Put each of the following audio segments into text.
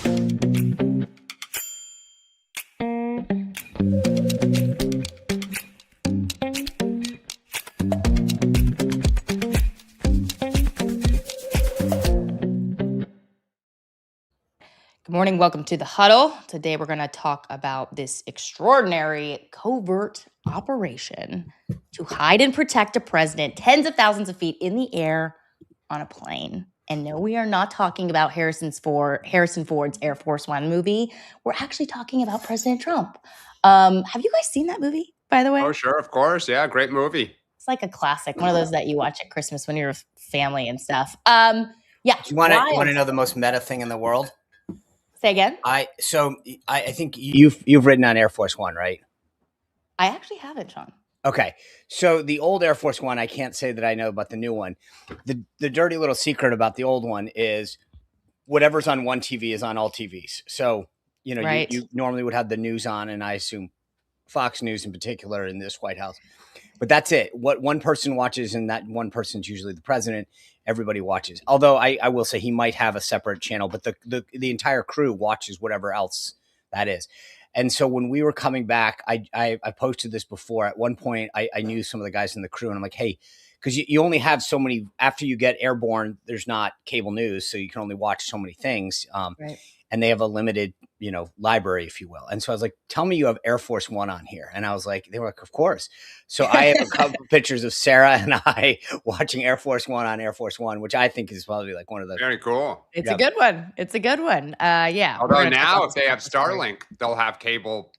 Good morning. Welcome to the Huddle. Today we're going to talk about this extraordinary covert operation to hide and protect a president tens of thousands of feet in the air on a plane. And no, we are not talking about Harrison Ford's Air Force One movie. We're actually talking about President Trump. Have you guys seen that movie, by the way? Oh, sure. Of course. Yeah. Great movie. It's like a classic, one of those that you watch at Christmas when you're with family and stuff. Yeah. Do you want to know the most meta thing in the world? Say again? I think you've ridden on Air Force One, right? I actually haven't, Sean. Okay. So the old Air Force One, I can't say that I know about the new one. The dirty little secret about the old one is whatever's on one TV is on all TVs. So, Right. you normally would have the news on, and I assume Fox News in particular in this White House. But that's it. What one person watches, and that one person's usually the president, everybody watches. Although I will say he might have a separate channel, but the entire crew watches whatever else that is. And so when we were coming back, I posted this before. At one point, I knew some of the guys in the crew, and I'm like, hey, because you only have so many, after you get airborne, there's not cable news, so you can only watch so many things. Right. And they have a limited, library, if you will. And so I was like, tell me you have Air Force One on here. And I was like, they were like, of course. So I have a couple pictures of Sarah and I watching Air Force One on Air Force One, which I think is probably like one of the Very cool. It's a good one. It's a good one. Yeah. Although now, if they have Starlink, they'll have cable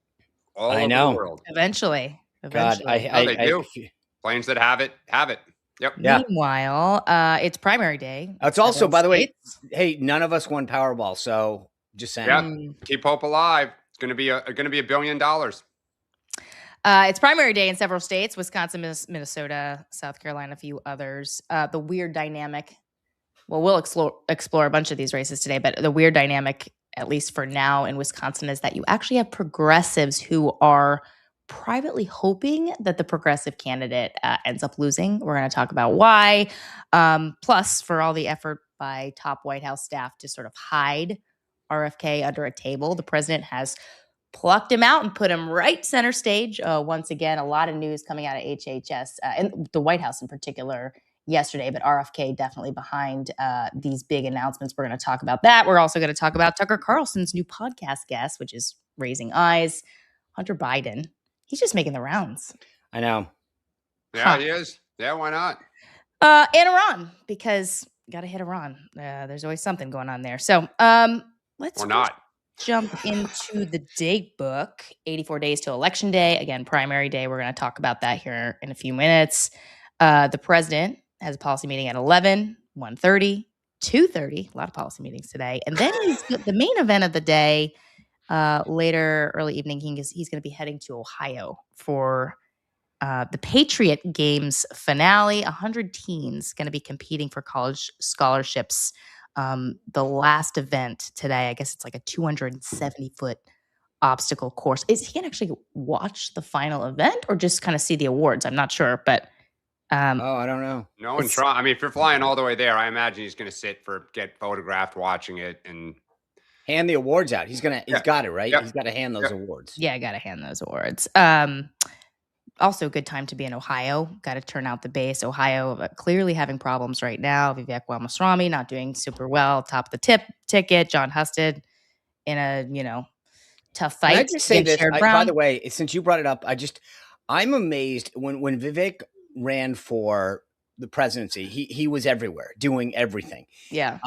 all over the world. Eventually. God, they do. Planes that have it. Yep. Yeah. Meanwhile, it's primary day. It's also, by the way, hey, none of us won Powerball, so just saying. Yeah. Keep hope alive. It's going to be $1 billion. It's primary day in several states: Wisconsin, Minnesota, South Carolina, a few others. The weird dynamic. Well, we'll explore a bunch of these races today, but the weird dynamic, at least for now, in Wisconsin, is that you actually have progressives who are privately hoping that the progressive candidate ends up losing. We're going to talk about why. Plus, for all the effort by top White House staff to sort of hide RFK under a table, the president has plucked him out and put him right center stage. Once again, a lot of news coming out of HHS and the White House in particular yesterday, but RFK definitely behind these big announcements. We're going to talk about that. We're also going to talk about Tucker Carlson's new podcast guest, which is Raising Eyes. Hunter Biden. He's just making the rounds. I know. Yeah, he is. Yeah, why not? And Iran, because got to hit Iran. There's always something going on there. So let's jump into the date book. 84 days till Election Day. Again, primary day. We're going to talk about that here in a few minutes. The president has a policy meeting at 11, 1:30, 2:30. A lot of policy meetings today. And then the main event of the day. Later, early evening, he's going to be heading to Ohio for the Patriot Games finale. 100 teens going to be competing for college scholarships. The last event today, I guess it's like a 270-foot obstacle course. Is he going to actually watch the final event or just kind of see the awards? I'm not sure, but I don't know. No one try. I mean, if you're flying all the way there, I imagine he's going to get photographed watching it and hand the awards out. He's got it, right? Yep. He's got to hand those awards. Yeah, I got to hand those awards. Also a good time to be in Ohio. Got to turn out the base. Ohio clearly having problems right now. Vivek Ramaswamy not doing super well. Top of the ticket. John Husted in a, tough fight. Can I just say this? By the way, since you brought it up, I'm amazed when Vivek ran for the presidency, he was everywhere doing everything. Yeah.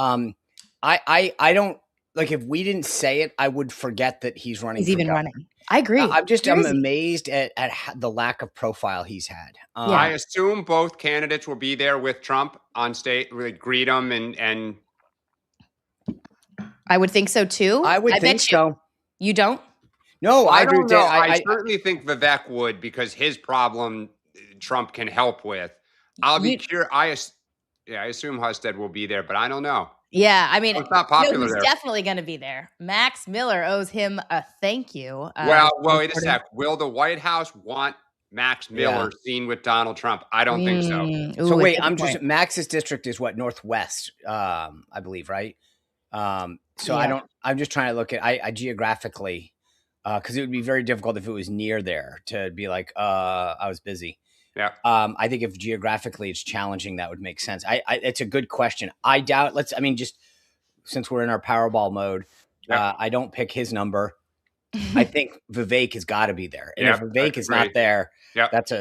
I don't, like, if we didn't say it, I would forget that he's running. He's even running. I agree. I'm amazed at the lack of profile he's had. I assume both candidates will be there with Trump on stage, really greet him and. I would think so too. I think so. You don't? No, I don't know. I certainly think Vivek would, because his problem Trump can help with. I'll be curious. I assume Husted will be there, but I don't know. Yeah, I mean, it's not popular he's there. Definitely going to be there. Max Miller owes him a thank you. Well, wait a sec. Will the White House want Max Miller seen with Donald Trump? I don't think so. So wait, Max's district is what, Northwest, I believe, right? So I'm just trying to look at I geographically, because it would be very difficult if it was near there to be like, I was busy. Yeah. I think if geographically it's challenging, that would make sense. It's a good question. I doubt. Just since we're in our Powerball mode, I don't pick his number. I think Vivek has got to be there, and if Vivek is not there, that's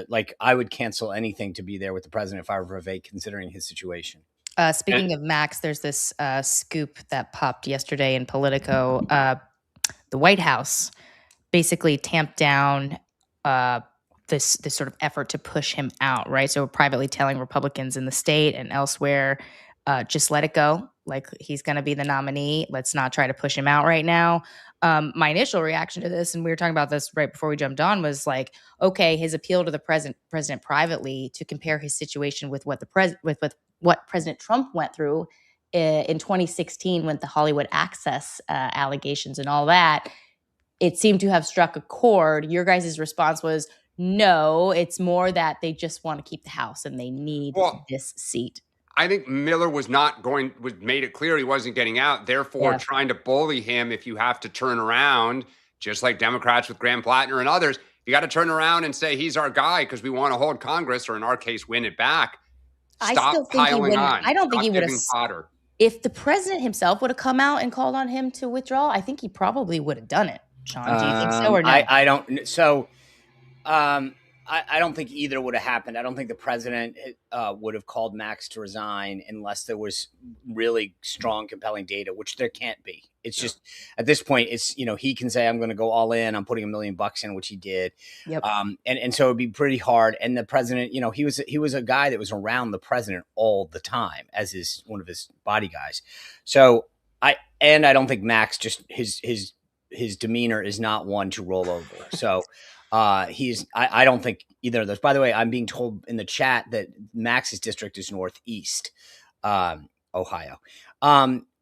I would cancel anything to be there with the president if I were Vivek, considering his situation. Speaking of Max, there's this scoop that popped yesterday in Politico. The White House basically tamped down this sort of effort to push him out, right? So privately telling Republicans in the state and elsewhere, just let it go. Like, he's going to be the nominee. Let's not try to push him out right now. My initial reaction to this, and we were talking about this right before we jumped on, was like, okay, his appeal to the president privately to compare his situation with what what President Trump went through in 2016 with the Hollywood Access allegations and all that, it seemed to have struck a chord. Your guys' response was, no, it's more that they just want to keep the House and they need this seat. I think Miller was made it clear he wasn't getting out, therefore trying to bully him. If you have to turn around, just like Democrats with Graham Plattner and others, you got to turn around and say he's our guy because we want to hold Congress, or in our case, win it back. Stop piling on. I don't think he would have. If the president himself would have come out and called on him to withdraw, I think he probably would have done it. Sean, do you think so or no? I don't. So, I don't think either would have happened. I don't think the president would have called Max to resign unless there was really strong, compelling data, which there can't be. It's just at this point, it's, he can say, I'm going to go all in. I'm putting $1 million in, which he did. Yep. And so it'd be pretty hard. And the president, he was a guy that was around the president all the time as one of his body guys. So I don't think Max, just his demeanor is not one to roll over. So I don't think either of those. By the way, I'm being told in the chat that Max's district is Northeast Ohio.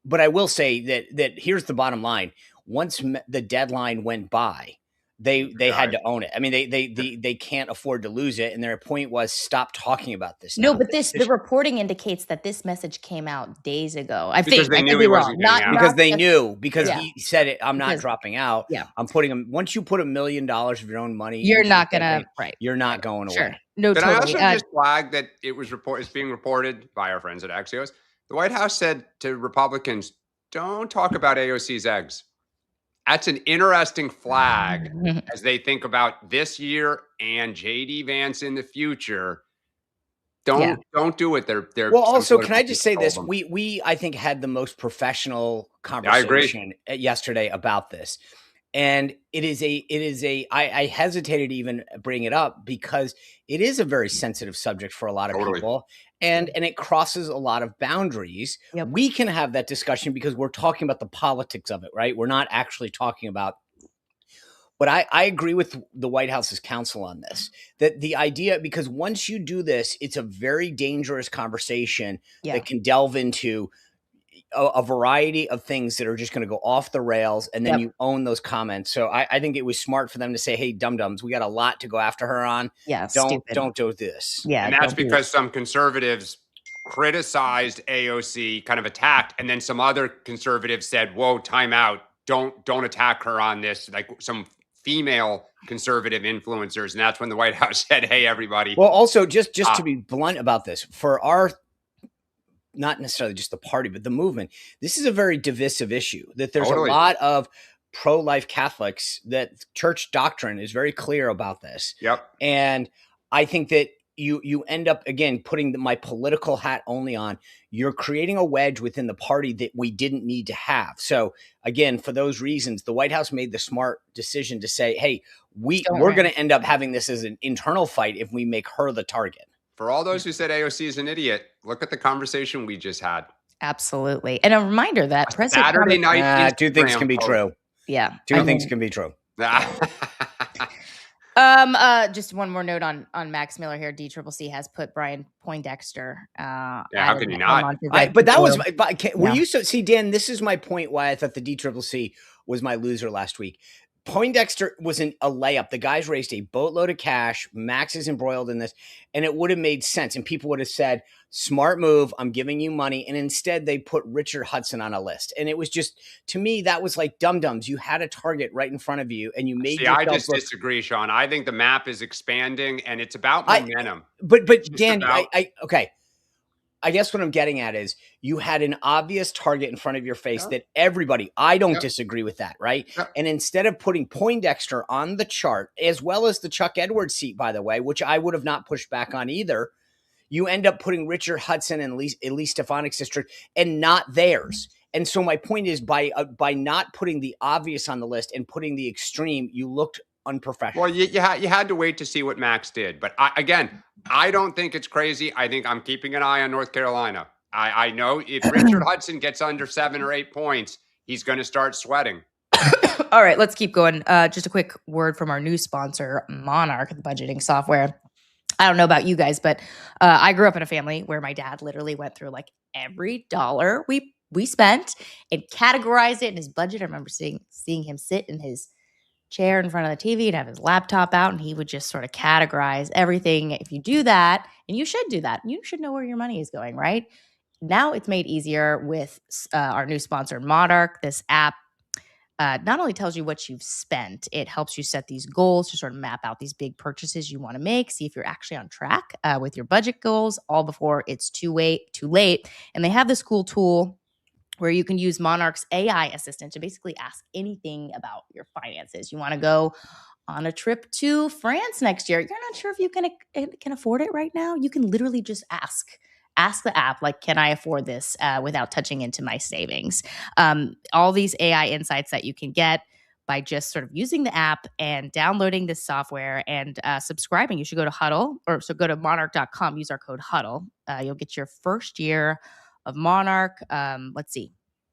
But I will say that here's the bottom line. Once the deadline went by, they had to own it. I mean, they can't afford to lose it. And their point was, stop talking about this. No, but the reporting indicates that this message came out days ago. Because they knew he wasn't getting out. Because they knew, because he said it. I'm not dropping out. Yeah. I'm putting him. Once you put $1 million of your own money, you're not gonna. You're not going away. No, but totally. I also just flagged that it's being reported by our friends at Axios. The White House said to Republicans, don't talk about AOC's eggs. That's an interesting flag as they think about this year and JD Vance in the future. Don't do it. They're well. Also, can I just say this? We I think had the most professional conversation yesterday about this, and it is I hesitated to even bring it up because it is a very sensitive subject for a lot of people. And it crosses a lot of boundaries. Yep. We can have that discussion because we're talking about the politics of it, right? We're not actually talking about. But I agree with the White House's counsel on this, that the idea, because once you do this, it's a very dangerous conversation that can delve into a variety of things that are just going to go off the rails, and then you own those comments. So I think it was smart for them to say, hey, dum-dums, we got a lot to go after her on. Yeah, don't do this. Yeah, and that's because some conservatives criticized AOC, kind of attacked, and then some other conservatives said, whoa, time out. Don't attack her on this, like some female conservative influencers. And that's when the White House said, hey, everybody. Well, also, just to be blunt about this, for our not necessarily just the party, but the movement, this is a very divisive issue, that there's a lot of pro-life Catholics, that church doctrine is very clear about this. Yep. And I think that you end up, again, putting my political hat only on, you're creating a wedge within the party that we didn't need to have. So again, for those reasons, the White House made the smart decision to say, hey, we're going to end up having this as an internal fight if we make her the target. For all those who said AOC is an idiot, look at the conversation we just had. Absolutely. And a reminder that President Saturday night. Two things can be true. Yeah. Two things can be true. Just one more note on Max Miller here. DCCC has put Brian Poindexter. How can you not? But that was, were you see, Dan, this is my point why I thought the DCCC was my loser last week. Poindexter was a layup. The guys raised a boatload of cash. Max is embroiled in this, and it would have made sense. And people would have said, smart move, I'm giving you money. And instead, they put Richard Hudson on a list. And it was just, to me, that was like dum-dums. You had a target right in front of you, and you made yourself I just look. disagree, Sean. I think the map is expanding, and it's about momentum. But Dan, okay. I guess what I'm getting at is you had an obvious target in front of your face that everybody, I don't disagree with that, right? And instead of putting Poindexter on the chart, as well as the Chuck Edwards seat, by the way, which I would have not pushed back on either, you end up putting Richard Hudson and Elise Stefanik's district and not theirs. And so my point is by not putting the obvious on the list and putting the extreme, you looked unprofessional. Well, you had to wait to see what Max did. But I don't think it's crazy. I think I'm keeping an eye on North Carolina. I know if Richard Hudson gets under 7 or 8 points, he's going to start sweating. All right, let's keep going. Just a quick word from our new sponsor, Monarch, the budgeting software. I don't know about you guys, but I grew up in a family where my dad literally went through like every dollar we spent and categorized it in his budget. I remember seeing him sit in his chair in front of the TV and have his laptop out, and he would just sort of categorize everything. If you do that, and you should do that, you should know where your money is going, right? Now it's made easier with our new sponsor, Monarch. This app not only tells you what you've spent, it helps you set these goals to sort of map out these big purchases you want to make, see if you're actually on track with your budget goals, all before it's too late. And they have this cool tool where you can use Monarch's AI assistant to basically ask anything about your finances. You want to go on a trip to France next year. You're not sure if you can afford it right now. You can literally just ask the app, like, can I afford this without touching into my savings? All these AI insights that you can get by just sort of using the app and downloading this software and subscribing. You should go to go to monarch.com, use our code HUDDLE. You'll get your first year of Monarch. Let's see,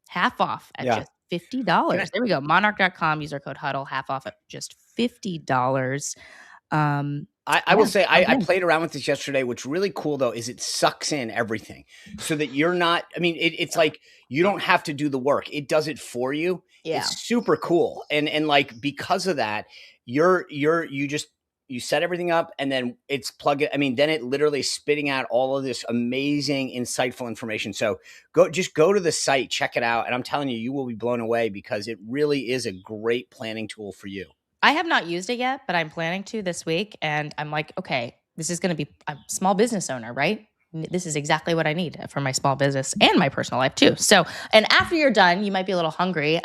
half off at just $50. There we go. Monarch.com, use our code HUDDLE, half off at just $50. I will say I played around with this yesterday. What's really cool though is it sucks in everything so that you're not, I mean, it's like you don't have to do the work. It does it for you. Yeah. It's super cool. And like, because of that, you set everything up and then it's then it literally spitting out all of this amazing, insightful information. So go to the site, check it out. And I'm telling you, you will be blown away because it really is a great planning tool for you. I have not used it yet, but I'm planning to this week. And I'm like, okay, this is going to be a small business owner, right? This is exactly what I need for my small business and my personal life too. So, and after you're done, you might be a little hungry.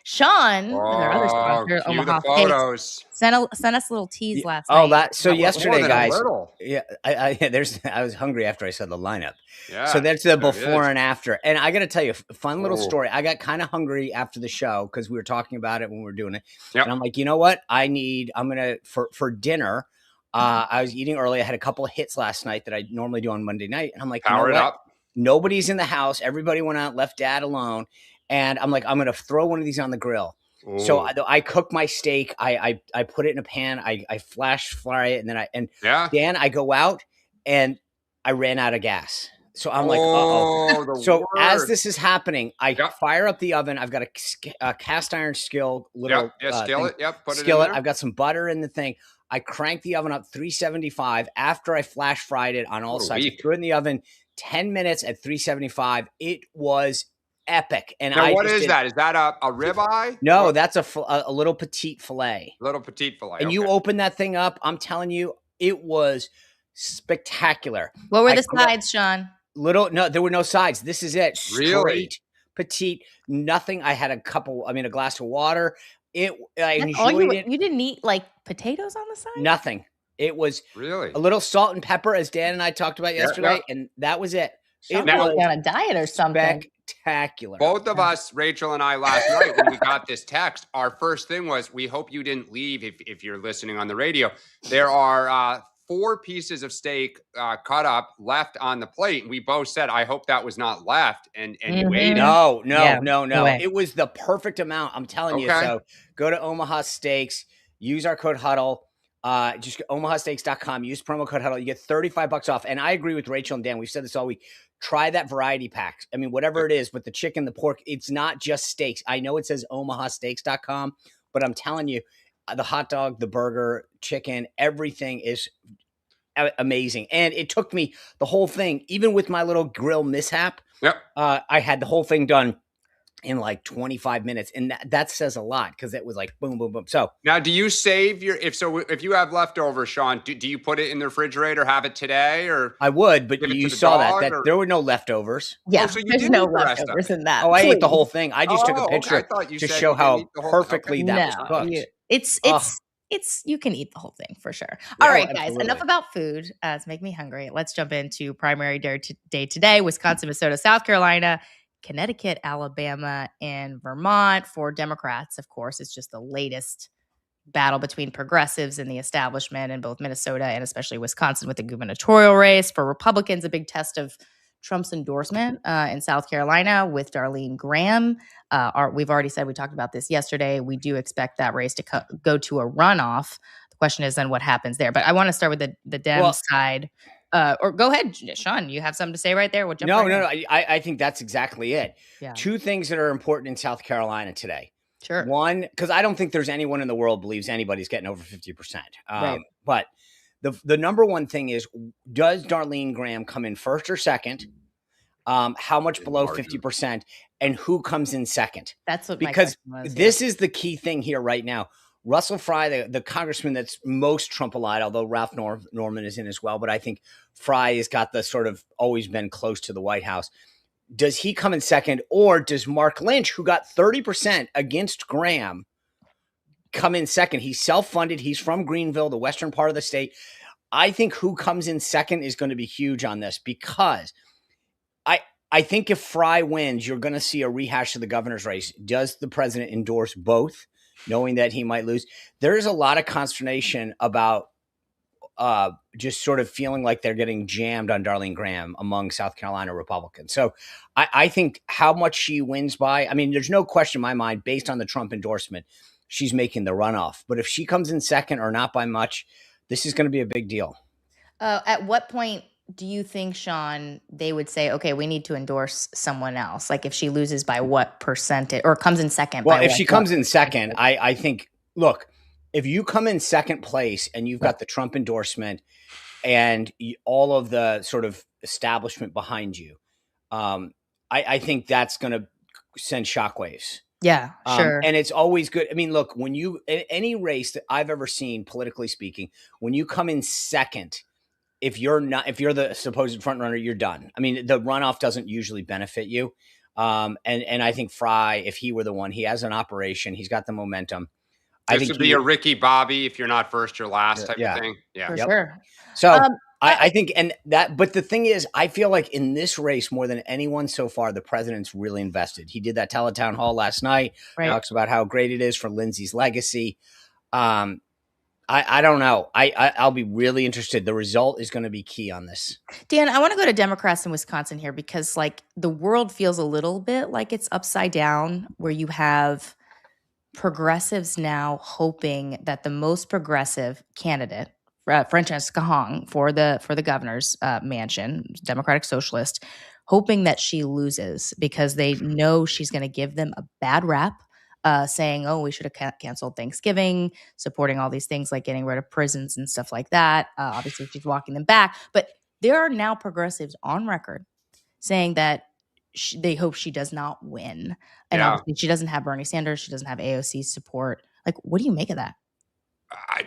Sean, our other sponsor, Omaha Steaks, sent us a little tease last night. So yesterday, guys. Yeah, I was hungry after I saw the lineup. Yeah, so that's the before and after. And I got to tell you, a fun little story. I got kind of hungry after the show because we were talking about it when we were doing it. Yep. And I'm like, you know what? For dinner. I was eating early. I had a couple of hits last night that I normally do on Monday night. And I'm like, power it up. Nobody's in the house. Everybody went out, left Dad alone. And I'm like, I'm going to throw one of these on the grill. Ooh. So I cook my steak. I put it in a pan. I flash fry it. And then Dan, I go out and I ran out of gas. So I'm like, uh-oh. So as this is happening, I fire up the oven. I've got a cast iron skillet. Skillet. Put skillet. It in there. I've got some butter in the thing. I cranked the oven up 375 after I flash fried it on all sides. Threw it in the oven 10 minutes at 375. It was epic. And now, what is that? Is that a ribeye? No, that's a little petite filet. Little petite filet. And you open that thing up. I'm telling you, it was spectacular. What were the sides, Sean? No, there were no sides. This is it. Really? Straight, petite, nothing. I had a glass of water. I enjoyed it. You didn't eat like potatoes on the side? Nothing. It was really a little salt and pepper, as Dan and I talked about yesterday, and that was it. It was on a diet or something. Spectacular. Both of us, Rachel and I, last night when we got this text, our first thing was, we hope you didn't leave if you're listening on the radio. There are 4 pieces of steak cut up left on the plate. And we both said, I hope that was not left. And you ate it. No. It was the perfect amount. I'm telling you. So go to Omaha Steaks, use our code HUDDLE. Just go omahasteaks.com, use promo code HUDDLE. You get $35 off. And I agree with Rachel and Dan. We've said this all week. Try that variety pack. I mean, whatever it is, with the chicken, the pork, it's not just steaks. I know it says omahasteaks.com. but I'm telling you, the hot dog, the burger, chicken, everything is amazing. And it took me the whole thing, even with my little grill mishap. Yep. I had the whole thing done in like 25 minutes. And that says a lot because it was like boom, boom, boom. So now, do you save if you have leftovers, Sean, do you put it in the refrigerator, have it today, or I would, but give it you to the saw dog, that or? there were no leftovers. Yeah, so you there's did no eat the rest of leftovers it. in that. Oh, I ate the Please. whole thing. I just took a Okay. picture I thought you to said show you didn't eat how the whole perfectly thing. that was No, cooked. it's you can eat the whole thing for sure. All right, guys, absolutely. enough about food. It's making me hungry. Let's jump into primary day today. Wisconsin, Minnesota, South Carolina, Connecticut, Alabama, and Vermont. For Democrats, of course, it's just the latest battle between progressives and the establishment in both Minnesota and especially Wisconsin with the gubernatorial race. For Republicans, a big test of Trump's endorsement in South Carolina with Darlene Graham. We've already said, we talked about this yesterday, we do expect that race to go to a runoff. The question is then what happens there. But I want to start with the Dems side. Or go ahead, Sean. You have something to say right there? No. I think that's exactly it. Yeah. Two things that are important in South Carolina today. Sure. One, because I don't think there's anyone in the world believes anybody's getting over 50%. Right. But the number one thing is, does Darlene Graham come in first or second? How much below 50%? And who comes in second? That's what because my question was, this is the key thing here right now. Russell Fry, the congressman that's most Trump-allied, although Ralph Norman is in as well, but I think Fry has got the sort of always been close to the White House. Does he come in second, or does Mark Lynch, who got 30% against Graham, come in second? He's self-funded. He's from Greenville, the western part of the state. I think who comes in second is going to be huge on this, because I think if Fry wins, you're going to see a rehash of the governor's race. Does the president endorse both, knowing that he might lose? There's a lot of consternation about just sort of feeling like they're getting jammed on Darlene Graham among South Carolina Republicans. So I think how much she wins by, I mean, there's no question in my mind, based on the Trump endorsement, she's making the runoff. But if she comes in second or not by much, this is going to be a big deal. At what point do you think, Sean, they would say, okay, we need to endorse someone else? Like if she loses by what percentage, or comes in second? Well, if she comes in second, I think, look, if you come in second place and you've got the Trump endorsement and all of the sort of establishment behind you, I think that's going to send shockwaves. Yeah, sure. And it's always good. I mean, look, when you, any race that I've ever seen, politically speaking, when you come in second, if you're the supposed front runner, you're done. I mean, the runoff doesn't usually benefit you. And I think Fry, if he were the one, he has an operation, he's got the momentum. This would be a Ricky Bobby, if you're not first, you're last type of thing. Yeah, for sure. So I think, but the thing is, I feel like in this race, more than anyone so far, the president's really invested. He did that teletown hall last night. Right. Talks about how great it is for Lindsay's legacy. I don't know. I'll be really interested. The result is going to be key on this. Dan, I want to go to Democrats in Wisconsin here, because like the world feels a little bit like it's upside down, where you have progressives now hoping that the most progressive candidate, Francesca Hong, for the governor's mansion, Democratic Socialist, hoping that she loses because they know she's going to give them a bad rap. Saying, oh, we should have canceled Thanksgiving, supporting all these things like getting rid of prisons and stuff like that. Obviously, she's walking them back. But there are now progressives on record saying that they hope she does not win. And obviously, she doesn't have Bernie Sanders. She doesn't have AOC's support. Like, what do you make of that?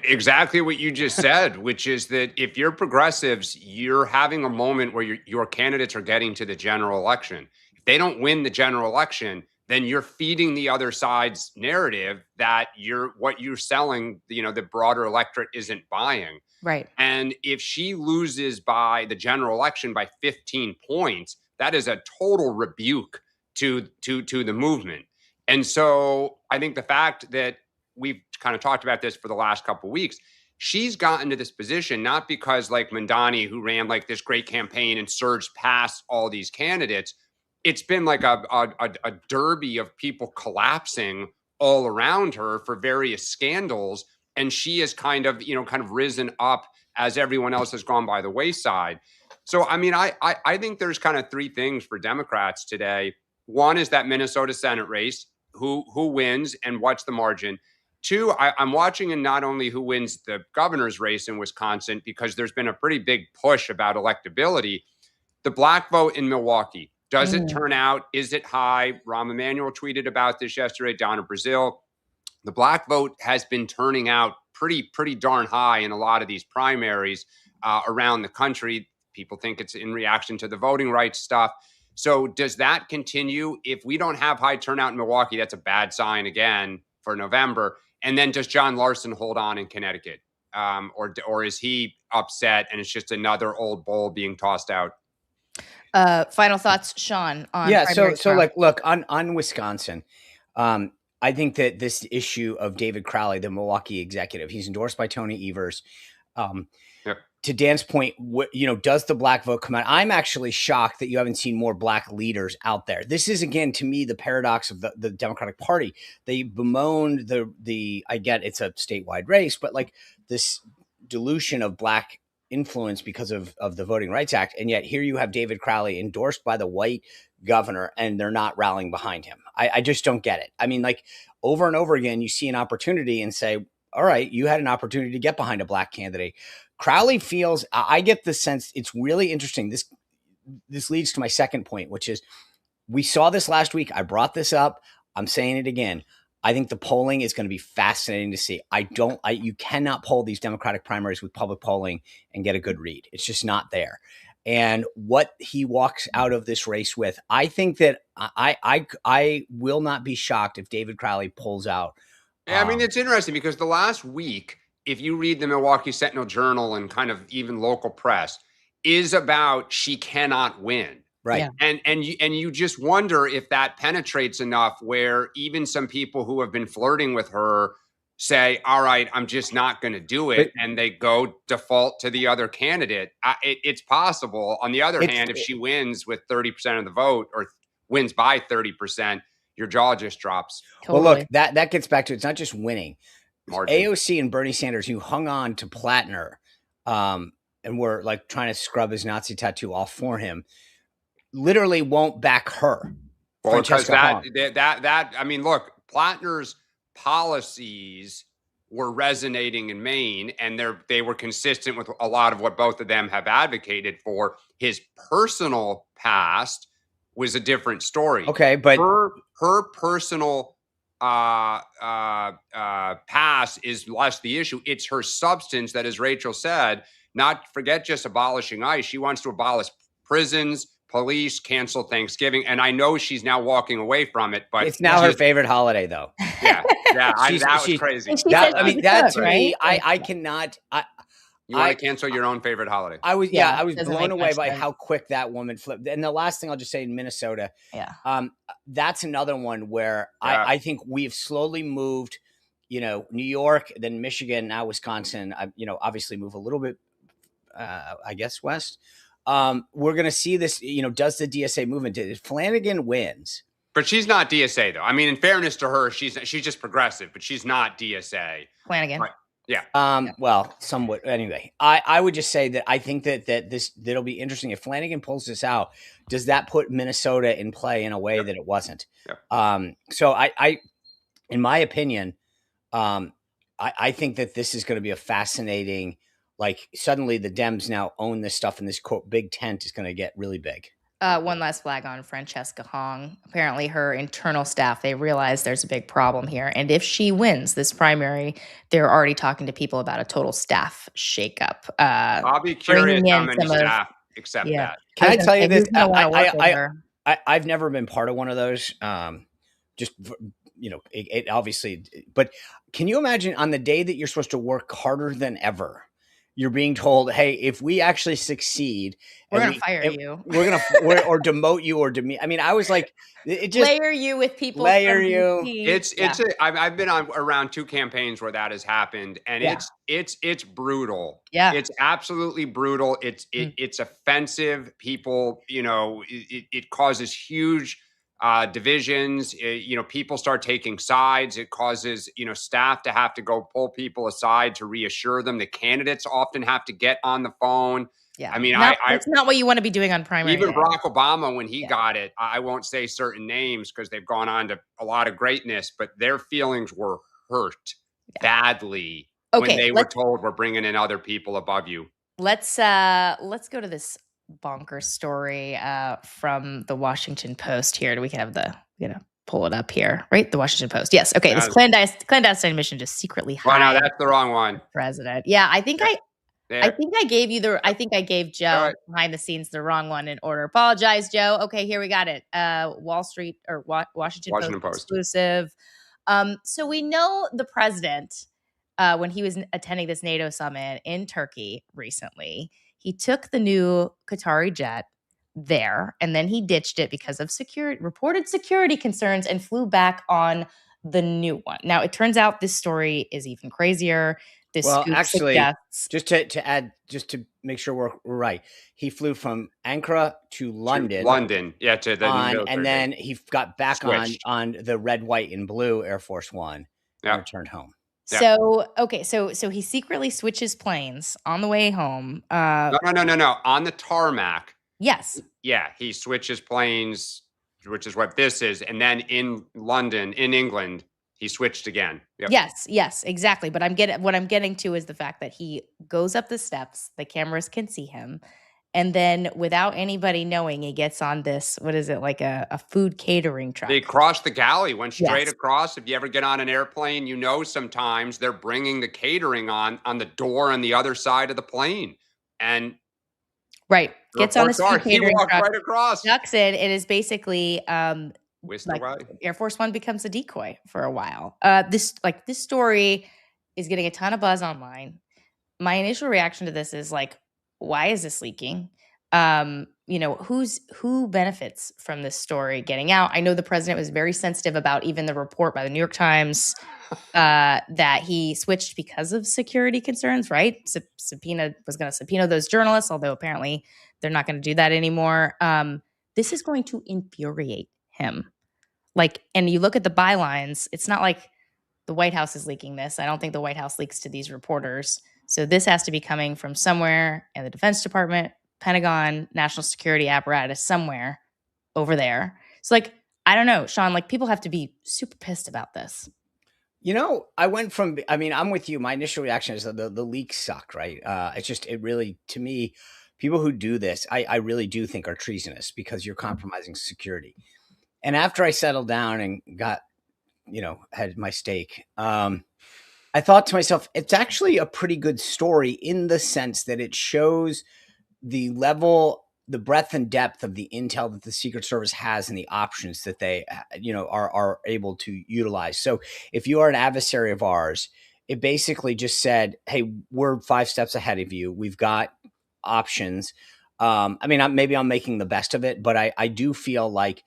Exactly what you just said, which is that if you're progressives, you're having a moment where your candidates are getting to the general election. If they don't win the general election, then you're feeding the other side's narrative that what you're selling, the broader electorate isn't buying. Right. And if she loses by the general election by 15 points, that is a total rebuke to the movement. And so I think the fact that we've kind of talked about this for the last couple of weeks, she's gotten to this position not because like Mandani, who ran like this great campaign and surged past all these candidates. It's been like a derby of people collapsing all around her for various scandals. And she has kind of risen up as everyone else has gone by the wayside. So, I mean, I think there's kind of three things for Democrats today. One is that Minnesota Senate race, who wins and what's the margin. Two, I'm watching in not only who wins the governor's race in Wisconsin, because there's been a pretty big push about electability. The black vote in Milwaukee, does it turn out? Is it high? Rahm Emanuel tweeted about this yesterday, down in Brazil. The black vote has been turning out pretty darn high in a lot of these primaries around the country. People think it's in reaction to the voting rights stuff. So does that continue? If we don't have high turnout in Milwaukee, that's a bad sign again for November. And then does John Larson hold on in Connecticut? Or is he upset and it's just another old bull being tossed out? Final thoughts, Sean, on so like, look, on Wisconsin, I think that this issue of David Crowley, the Milwaukee executive, he's endorsed by Tony Evers. To Dan's point, does the black vote come out? I'm actually shocked that you haven't seen more black leaders out there. This is, again, to me, the paradox of the Democratic Party. They bemoaned I get it's a statewide race, but like this dilution of black influence because of the Voting Rights Act. And yet here you have David Crowley endorsed by the white governor, and they're not rallying behind him. I just don't get it. I mean, like, over and over again, you see an opportunity and say, all right, you had an opportunity to get behind a black candidate. Crowley feels, I get the sense, it's really interesting. This leads to my second point, which is, we saw this last week. I brought this up. I'm saying it again. I think the polling is going to be fascinating to see. You cannot poll these Democratic primaries with public polling and get a good read. It's just not there. And what he walks out of this race with, I think that I will not be shocked if David Crowley pulls out. Yeah, I mean, it's interesting because the last week, if you read the Milwaukee Sentinel Journal and kind of even local press, is about she cannot win. Right. Yeah. And you just wonder if that penetrates enough where even some people who have been flirting with her say, all right, I'm just not going to do it. And they go default to the other candidate. It's possible. On the other hand, if she wins with 30% of the vote or wins by 30%, your jaw just drops. Totally. Well, look, that gets back to, it's not just winning. Margin. AOC and Bernie Sanders, who hung on to Plattner and were like trying to scrub his Nazi tattoo off for him, literally won't back her. Well, because that I mean, look, Plattner's policies were resonating in Maine, and they were consistent with a lot of what both of them have advocated for. His personal past was a different story. Okay, but her personal past is less the issue. It's her substance that, as Rachel said, not forget just abolishing ICE. She wants to abolish prisons, police, cancel Thanksgiving. And I know she's now walking away from it, but it's now her favorite holiday, though. Yeah. That was crazy. That to me, I cannot. You want to cancel your own favorite holiday? I was blown away by how quick that woman flipped. And the last thing I'll just say, in Minnesota, that's another one where I think we've slowly moved, New York, then Michigan, now Wisconsin, obviously move a little bit, I guess, west. We're going to see this, does the DSA movement, if Flanagan wins. But she's not DSA, though. I mean, in fairness to her, she's just progressive, but she's not DSA. Flanagan. Right. Yeah. Well, somewhat. Anyway, I would just say that I think that'll be interesting. If Flanagan pulls this out, does that put Minnesota in play in a way that it wasn't? Yeah. So I, in my opinion, I think that this is going to be a fascinating, like, suddenly the Dems now own this stuff, and this quote big tent is going to get really big. One last flag on Francesca Hong. Apparently her internal staff, they realize there's a big problem here. And if she wins this primary, they're already talking to people about a total staff shakeup. I'll be curious how many staff accept that. Can I tell you this? I've never been part of one of those. It obviously, but can you imagine on the day that you're supposed to work harder than ever, you're being told, hey, if we actually succeed, we're going to fire you. We're going to or demote you or demean. I mean, I was like, it just layer you with people. Layer you. I've been around two campaigns where that has happened, and it's brutal. Yeah, it's absolutely brutal. It's offensive. People, it causes huge divisions. People start taking sides. It causes, staff to have to go pull people aside to reassure them. The candidates often have to get on the phone. Yeah. I mean, it's not what you want to be doing on primary even day. Barack Obama, when he got it, I won't say certain names because they've gone on to a lot of greatness, but their feelings were hurt badly Okay, when they were told we're bringing in other people above you. Let's go to this bonker story from the Washington Post here. We can have pull it up here, right? The Washington Post. Yes. Okay. This clandestine mission to secretly hide. Well, no, that's the wrong one. President. Yeah, I think I gave Joe behind the scenes the wrong one in order. Apologize, Joe. Okay, here we got it. Wall Street or Washington Post exclusive. So we know the president, when he was attending this NATO summit in Turkey recently, he took the new Qatari jet there, and then he ditched it because of reported security concerns and flew back on the new one. Now, it turns out this story is even crazier. Actually, just to add, just to make sure we're right, he flew from Ankara to London. Yeah, to the and then he got back on the red, white, and blue Air Force One and returned home. So he secretly switches planes on the way home. No. On the tarmac. Yes. Yeah, he switches planes, which is what this is, and then in London, in England, he switched again. Yep. Yes, exactly. But what I'm getting to is the fact that he goes up the steps, the cameras can see him, and then without anybody knowing, he gets on this, what is it, like a food catering truck. They crossed the galley, went straight across. If you ever get on an airplane, sometimes they're bringing the catering on the door on the other side of the plane. And right. Gets on the food catering truck, right across. Ducks in. It is basically away. Air Force One becomes a decoy for a while. This story is getting a ton of buzz online. My initial reaction to this is like, why is this leaking? Who benefits from this story getting out? I know the president was very sensitive about even the report by the New York Times that he switched because of security concerns, right? Was going to subpoena those journalists, although apparently they're not going to do that anymore. This is going to infuriate him. And you look at the bylines, it's not like the White House is leaking this. I don't think the White House leaks to these reporters. So this has to be coming from somewhere in the Defense Department, Pentagon, national security apparatus, somewhere over there. So I don't know, Sean, people have to be super pissed about this. I'm with you. My initial reaction is that the leaks suck, right? It really, to me, people who do this, I really do think are treasonous because you're compromising security. And after I settled down and got, had my steak, I thought to myself, it's actually a pretty good story in the sense that it shows the level, the breadth and depth of the intel that the Secret Service has and the options that they, are able to utilize. So if you are an adversary of ours, it basically just said, hey, we're 5 steps ahead of you. We've got options. Maybe I'm making the best of it, but I do feel like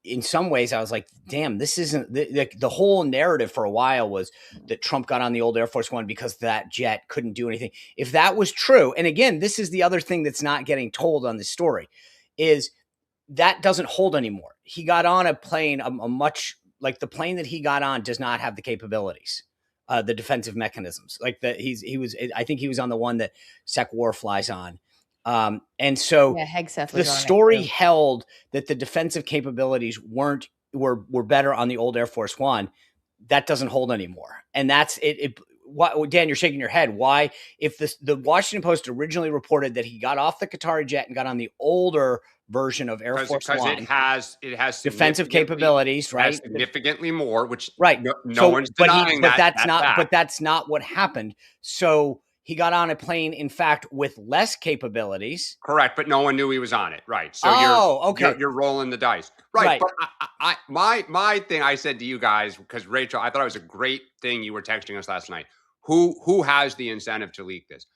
in some ways I was like, damn, this isn't the whole narrative for a while was that Trump got on the old Air Force One because that jet couldn't do anything. If that was true, and again, this is the other thing that's not getting told on this story, is that doesn't hold anymore. He got on a plane, the plane that he got on does not have the capabilities, the defensive mechanisms. I think he was on the one that Sec War flies on. And so the story held that the defensive capabilities were better on the old Air Force One. That doesn't hold anymore. And that's it. Dan, you're shaking your head. Why? If the Washington Post originally reported that he got off the Qatari jet and got on the older version of Air Force One, it has defensive capabilities, right? Significantly more, which right. No one's denying that. But that's not what happened. So he got on a plane, in fact, with less capabilities. Correct, but no one knew he was on it. Right. So you're rolling the dice. Right. But my thing I said to you guys, because Rachel, I thought it was a great thing you were texting us last night. Who has the incentive to leak this?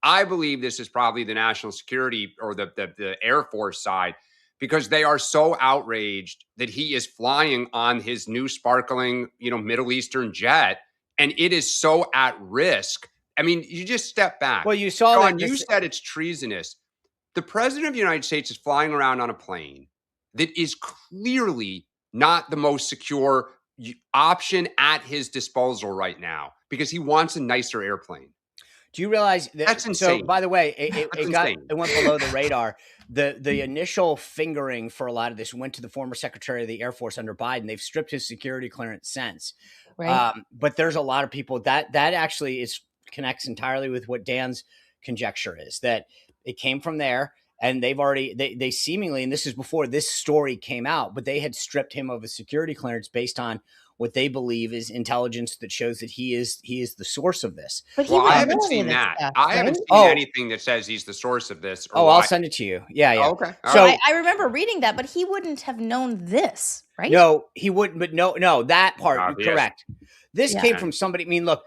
I believe this is probably the national security or the Air Force side, because they are so outraged that he is flying on his new sparkling, Middle Eastern jet, and it is so at risk. You just step back. Well, you saw Sean, you said it's treasonous. The president of the United States is flying around on a plane that is clearly not the most secure option at his disposal right now because he wants a nicer airplane. Do you realize that? That's insane. So, by the way, it went below the radar. The initial fingering for a lot of this went to the former Secretary of the Air Force under Biden. They've stripped his security clearance since. Right. But there's a lot of people that actually connects entirely with what Dan's conjecture is, that it came from there. And they seemingly, and this is before this story came out, but they had stripped him of a security clearance based on what they believe is intelligence that shows that he is the source of this. But Well, I haven't seen that. Stuff, I haven't right? seen anything that says he's the source of this. Or I'll send it to you. Yeah. Oh, okay. So I remember reading that, but he wouldn't have known this, right? No, he wouldn't. But no, that part Yes. correct. This came from somebody. I mean, look,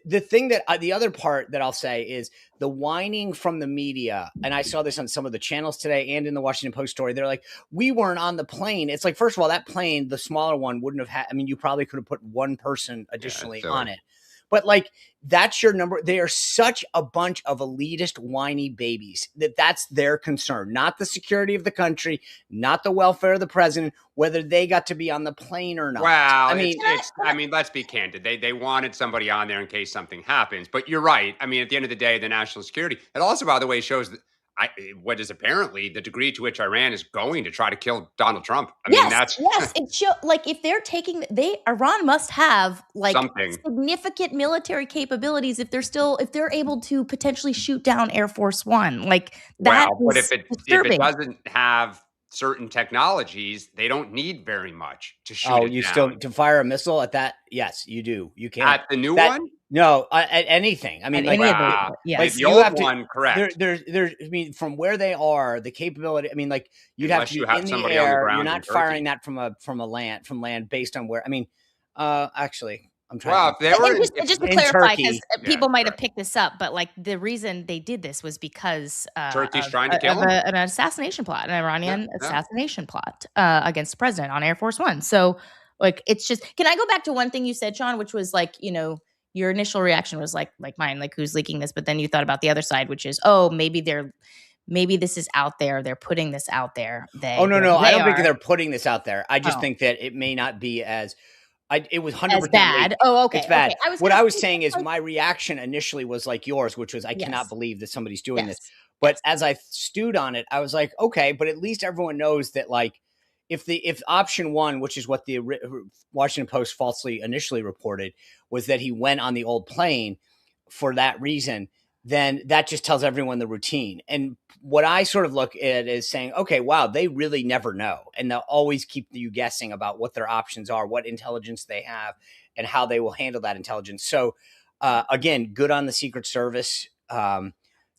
the thing that the other part that I'll say is the whining from the media. And I saw this on some of the channels today and in the Washington Post story. They're like, we weren't on the plane. It's like, first of all, that plane, the smaller one, wouldn't have had. I mean, you probably could have put one person additionally on it. But like, that's your number. They are such a bunch of elitist, whiny babies that's their concern, not the security of the country, not the welfare of the president, whether they got to be on the plane or not. Well, I mean, let's be candid. They wanted somebody on there in case something happens. But you're right. I mean, at the end of the day, the national security. It also, by the way, shows that what is apparently the degree to which Iran is going to try to kill Donald Trump. I mean, that's it like if they're taking Iran must have like something significant military capabilities if they're able to potentially shoot down Air Force One. Like that. Well, but if it doesn't have certain technologies, they don't need very much to shoot. Oh, you still to fire a missile at that? Yes, you do. You can at the new one. No, at anything. I mean, like the old one, correct. There's. I mean, from where they are, the capability. I mean, like you'd have to be in the air. You're not firing that from land based on where. I mean, actually, I'm trying. Well, if they were just to clarify, because people might have picked this up, but like the reason they did this was because Turkey's trying to kill him? an assassination plot, an Iranian assassination plot against the president on Air Force One. So, like, it's just. Can I go back to one thing you said, Sean, which was like, your initial reaction was like mine, like who's leaking this, but then you thought about the other side, which is, maybe this is out there. They're putting this out there. No. I don't think they're putting this out there. I just think that it may not be it was 100% bad. Oh, okay. It's bad. Okay. What I was saying is my reaction initially was like yours, which was I cannot believe that somebody's doing this. But as I stewed on it, I was like, okay, but at least everyone knows that like if option one, which is what the Washington Post falsely initially reported, was that he went on the old plane for that reason, then that just tells everyone the routine. And what I sort of look at is saying, okay, wow, they really never know. And they'll always keep you guessing about what their options are, what intelligence they have, and how they will handle that intelligence. So again, good on the Secret Service.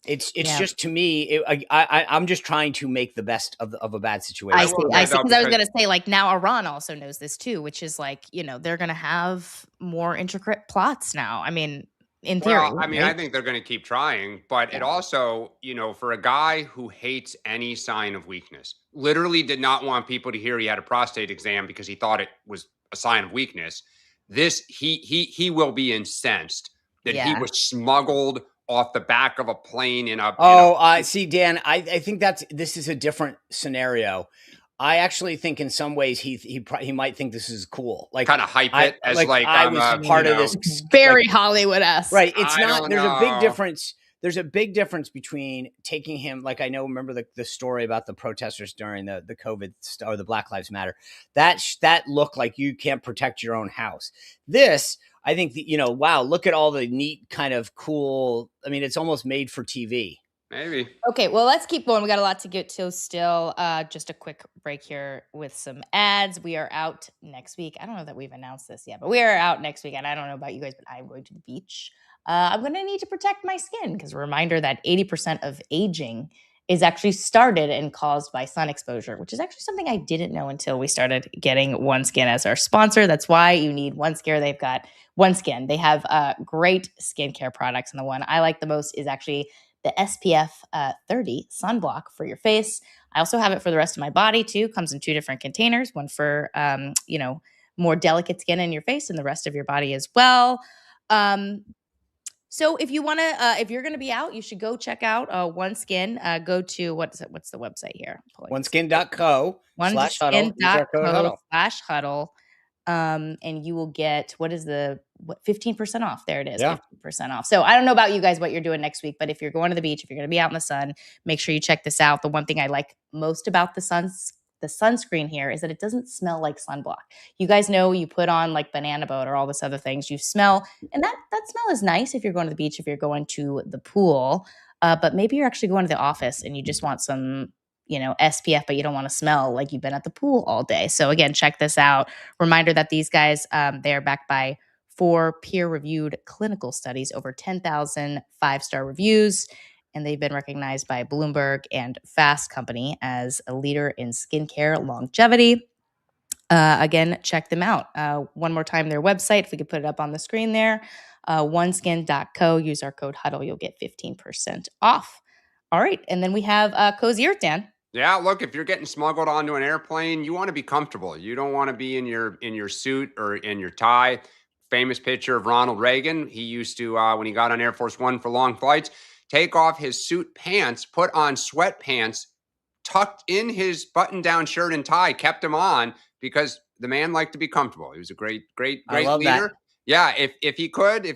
It's just, to me, I'm just trying to make the best of a bad situation. I see. Because I was going to say, like, now Iran also knows this too, which is like, they're going to have more intricate plots now. I mean, in theory. Well, I mean, I think they're going to keep trying, but it also, for a guy who hates any sign of weakness, literally did not want people to hear he had a prostate exam because he thought it was a sign of weakness. He will be incensed that he was smuggled off the back of a plane see, Dan, I think this is a different scenario. I actually think in some ways he might think this is cool, like kind of hype it as like I was part of this, very Hollywood-esque, right? It's not. There's a big difference. There's a big difference between taking him, like I know, remember the story about the protesters during the COVID or the Black Lives Matter. That looked like you can't protect your own house. This, I think, wow, look at all the neat kind of cool. I mean, it's almost made for TV. Maybe. Okay, well, let's keep going. We got a lot to get to still. Just a quick break here with some ads. We are out next week. I don't know that we've announced this yet, but we are out next week. And I don't know about you guys, but I'm going to the beach. I'm going to need to protect my skin because a reminder that 80% of aging is actually started and caused by sun exposure, which is actually something I didn't know until we started getting OneSkin as our sponsor. That's why you need OneSkin. They've got OneSkin. They have great skincare products. And the one I like the most is actually the SPF 30 sunblock for your face. I also have it for the rest of my body too. Comes in 2 different containers, one for, more delicate skin in your face and the rest of your body as well. So if you want to, if you're going to be out, you should go check out OneSkin. Go to, what's the website here? OneSkin.co. OneSkin.co/huddle. And you will get, 15% off. There it is. Yeah. 15% off. So I don't know about you guys, what you're doing next week, but if you're going to the beach, if you're going to be out in the sun, make sure you check this out. The one thing I like most about the the sunscreen here is that it doesn't smell like sunblock. You guys know you put on like banana boat or all this other things, you smell, and that smell is nice if you're going to the beach, if you're going to the pool, but maybe you're actually going to the office and you just want some, SPF, but you don't want to smell like you've been at the pool all day. So again, check this out. Reminder that these guys, they are backed by 4 peer-reviewed clinical studies, over 10,000 5-star reviews, and they've been recognized by Bloomberg and Fast Company as a leader in skincare longevity. Again, check them out. One more time, their website, if we could put it up on the screen there, oneskin.co. Use our code HUDDLE. You'll get 15% off. All right. And then we have Cozy Earth, Dan. Yeah, look, if you're getting smuggled onto an airplane, you want to be comfortable. You don't want to be in your suit or in your tie. Famous picture of Ronald Reagan. He used to, when he got on Air Force One for long flights, take off his suit pants, put on sweatpants, tucked in his button-down shirt and tie, kept him on because the man liked to be comfortable. He was a great leader. That. Yeah, if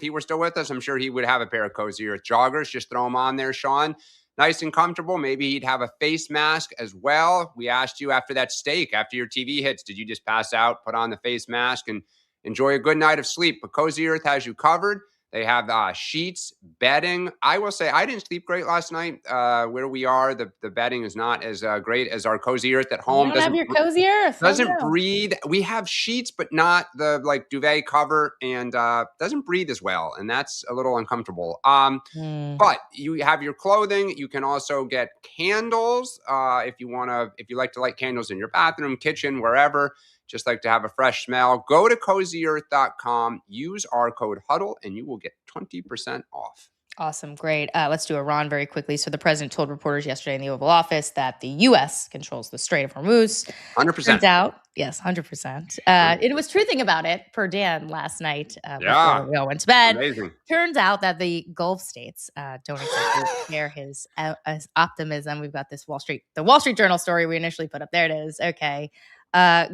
he were still with us, I'm sure he would have a pair of Cozy Earth joggers. Just throw them on there, Sean. Nice and comfortable. Maybe he'd have a face mask as well. We asked you after that steak, after your TV hits, did you just pass out, put on the face mask, and enjoy a good night of sleep? But Cozy Earth has you covered. They have sheets, bedding. I will say I didn't sleep great last night. Where we are, the bedding is not as great as our Cozy Earth at home. You don't have your Cozy Earth. Doesn't breathe. We have sheets, but not the duvet cover, and doesn't breathe as well, and that's a little uncomfortable. But you have your clothing. You can also get candles if you like to light candles in your bathroom, kitchen, wherever. Just like to have a fresh smell, go to CozyEarth.com, use our code HUDDLE, and you will get 20% off. Awesome. Great. Let's do Iran very quickly. So the president told reporters yesterday in the Oval Office that the U.S. controls the Strait of Hormuz. 100%. Turns out, yes, 100%. It was truthing about it per Dan last night before we all went to bed. Amazing. Turns out that the Gulf states don't exactly share his optimism. We've got the Wall Street Journal story we initially put up. There it is. Okay.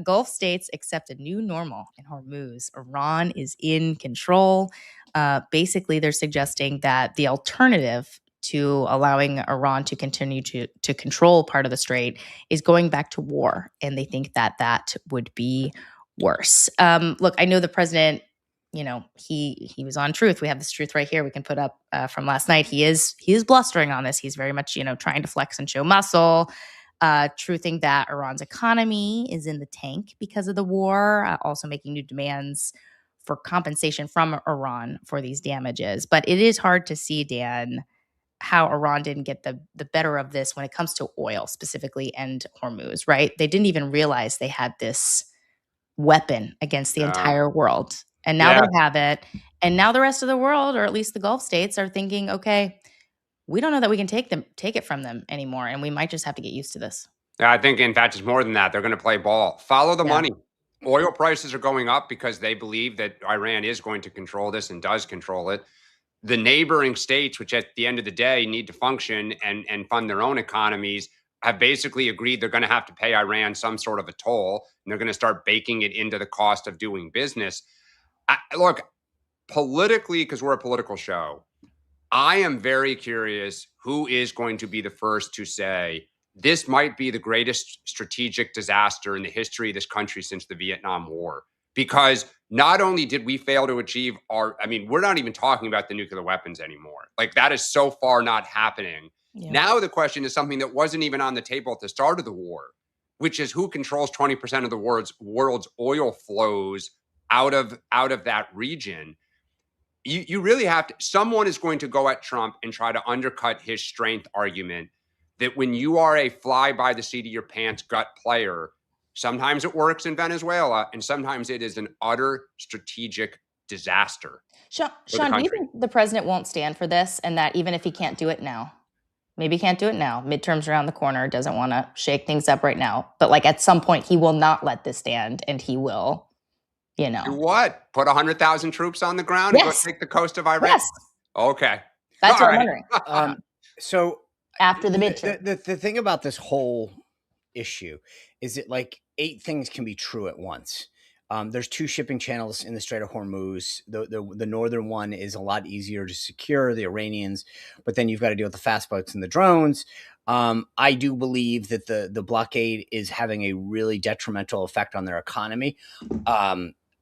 Gulf states accept a new normal in Hormuz. Iran is in control. Basically, they're suggesting that the alternative to allowing Iran to continue to control part of the strait is going back to war. And they think that would be worse. Look, I know the president, he was on Truth. We have this Truth right here. We can put up from last night. He is blustering on this. He's very much, trying to flex and show muscle. Truthing that Iran's economy is in the tank because of the war, also making new demands for compensation from Iran for these damages. But it is hard to see, Dan, how Iran didn't get the better of this when it comes to oil specifically and Hormuz, right? They didn't even realize they had this weapon against the entire world. And now they have it. And now the rest of the world, or at least the Gulf states, are thinking, okay, we don't know that we can take it from them anymore, and we might just have to get used to this. Yeah, I think, in fact, it's more than that. They're going to play ball. Follow the money. Oil prices are going up because they believe that Iran is going to control this and does control it. The neighboring states, which at the end of the day need to function and fund their own economies, have basically agreed they're going to have to pay Iran some sort of a toll, and they're going to start baking it into the cost of doing business. Look, politically, because we're a political show, I am very curious who is going to be the first to say this might be the greatest strategic disaster in the history of this country since the Vietnam War. Because not only did we fail to achieve we're not even talking about the nuclear weapons anymore. Like, that is so far not happening. Yeah. Now the question is something that wasn't even on the table at the start of the war, which is who controls 20% of the world's oil flows out of that region. You really have to, someone is going to go at Trump and try to undercut his strength argument that when you are a fly by the seat of your pants gut player, sometimes it works in Venezuela and sometimes it is an utter strategic disaster. Sean, do you think the president won't stand for this, and that even if he can't do it now, maybe he can't do it now, midterms around the corner, doesn't want to shake things up right now, but like at some point he will not let this stand and he will, Do what? Put 100,000 troops on the ground and go take the coast of Iran? Yes. Okay. That's what I'm wondering. So after the midterm. The thing about this whole issue is that like 8 things can be true at once. There's 2 shipping channels in the Strait of Hormuz. The northern one is a lot easier to secure, the Iranians, but then you've got to deal with the fast boats and the drones. I do believe that the blockade is having a really detrimental effect on their economy.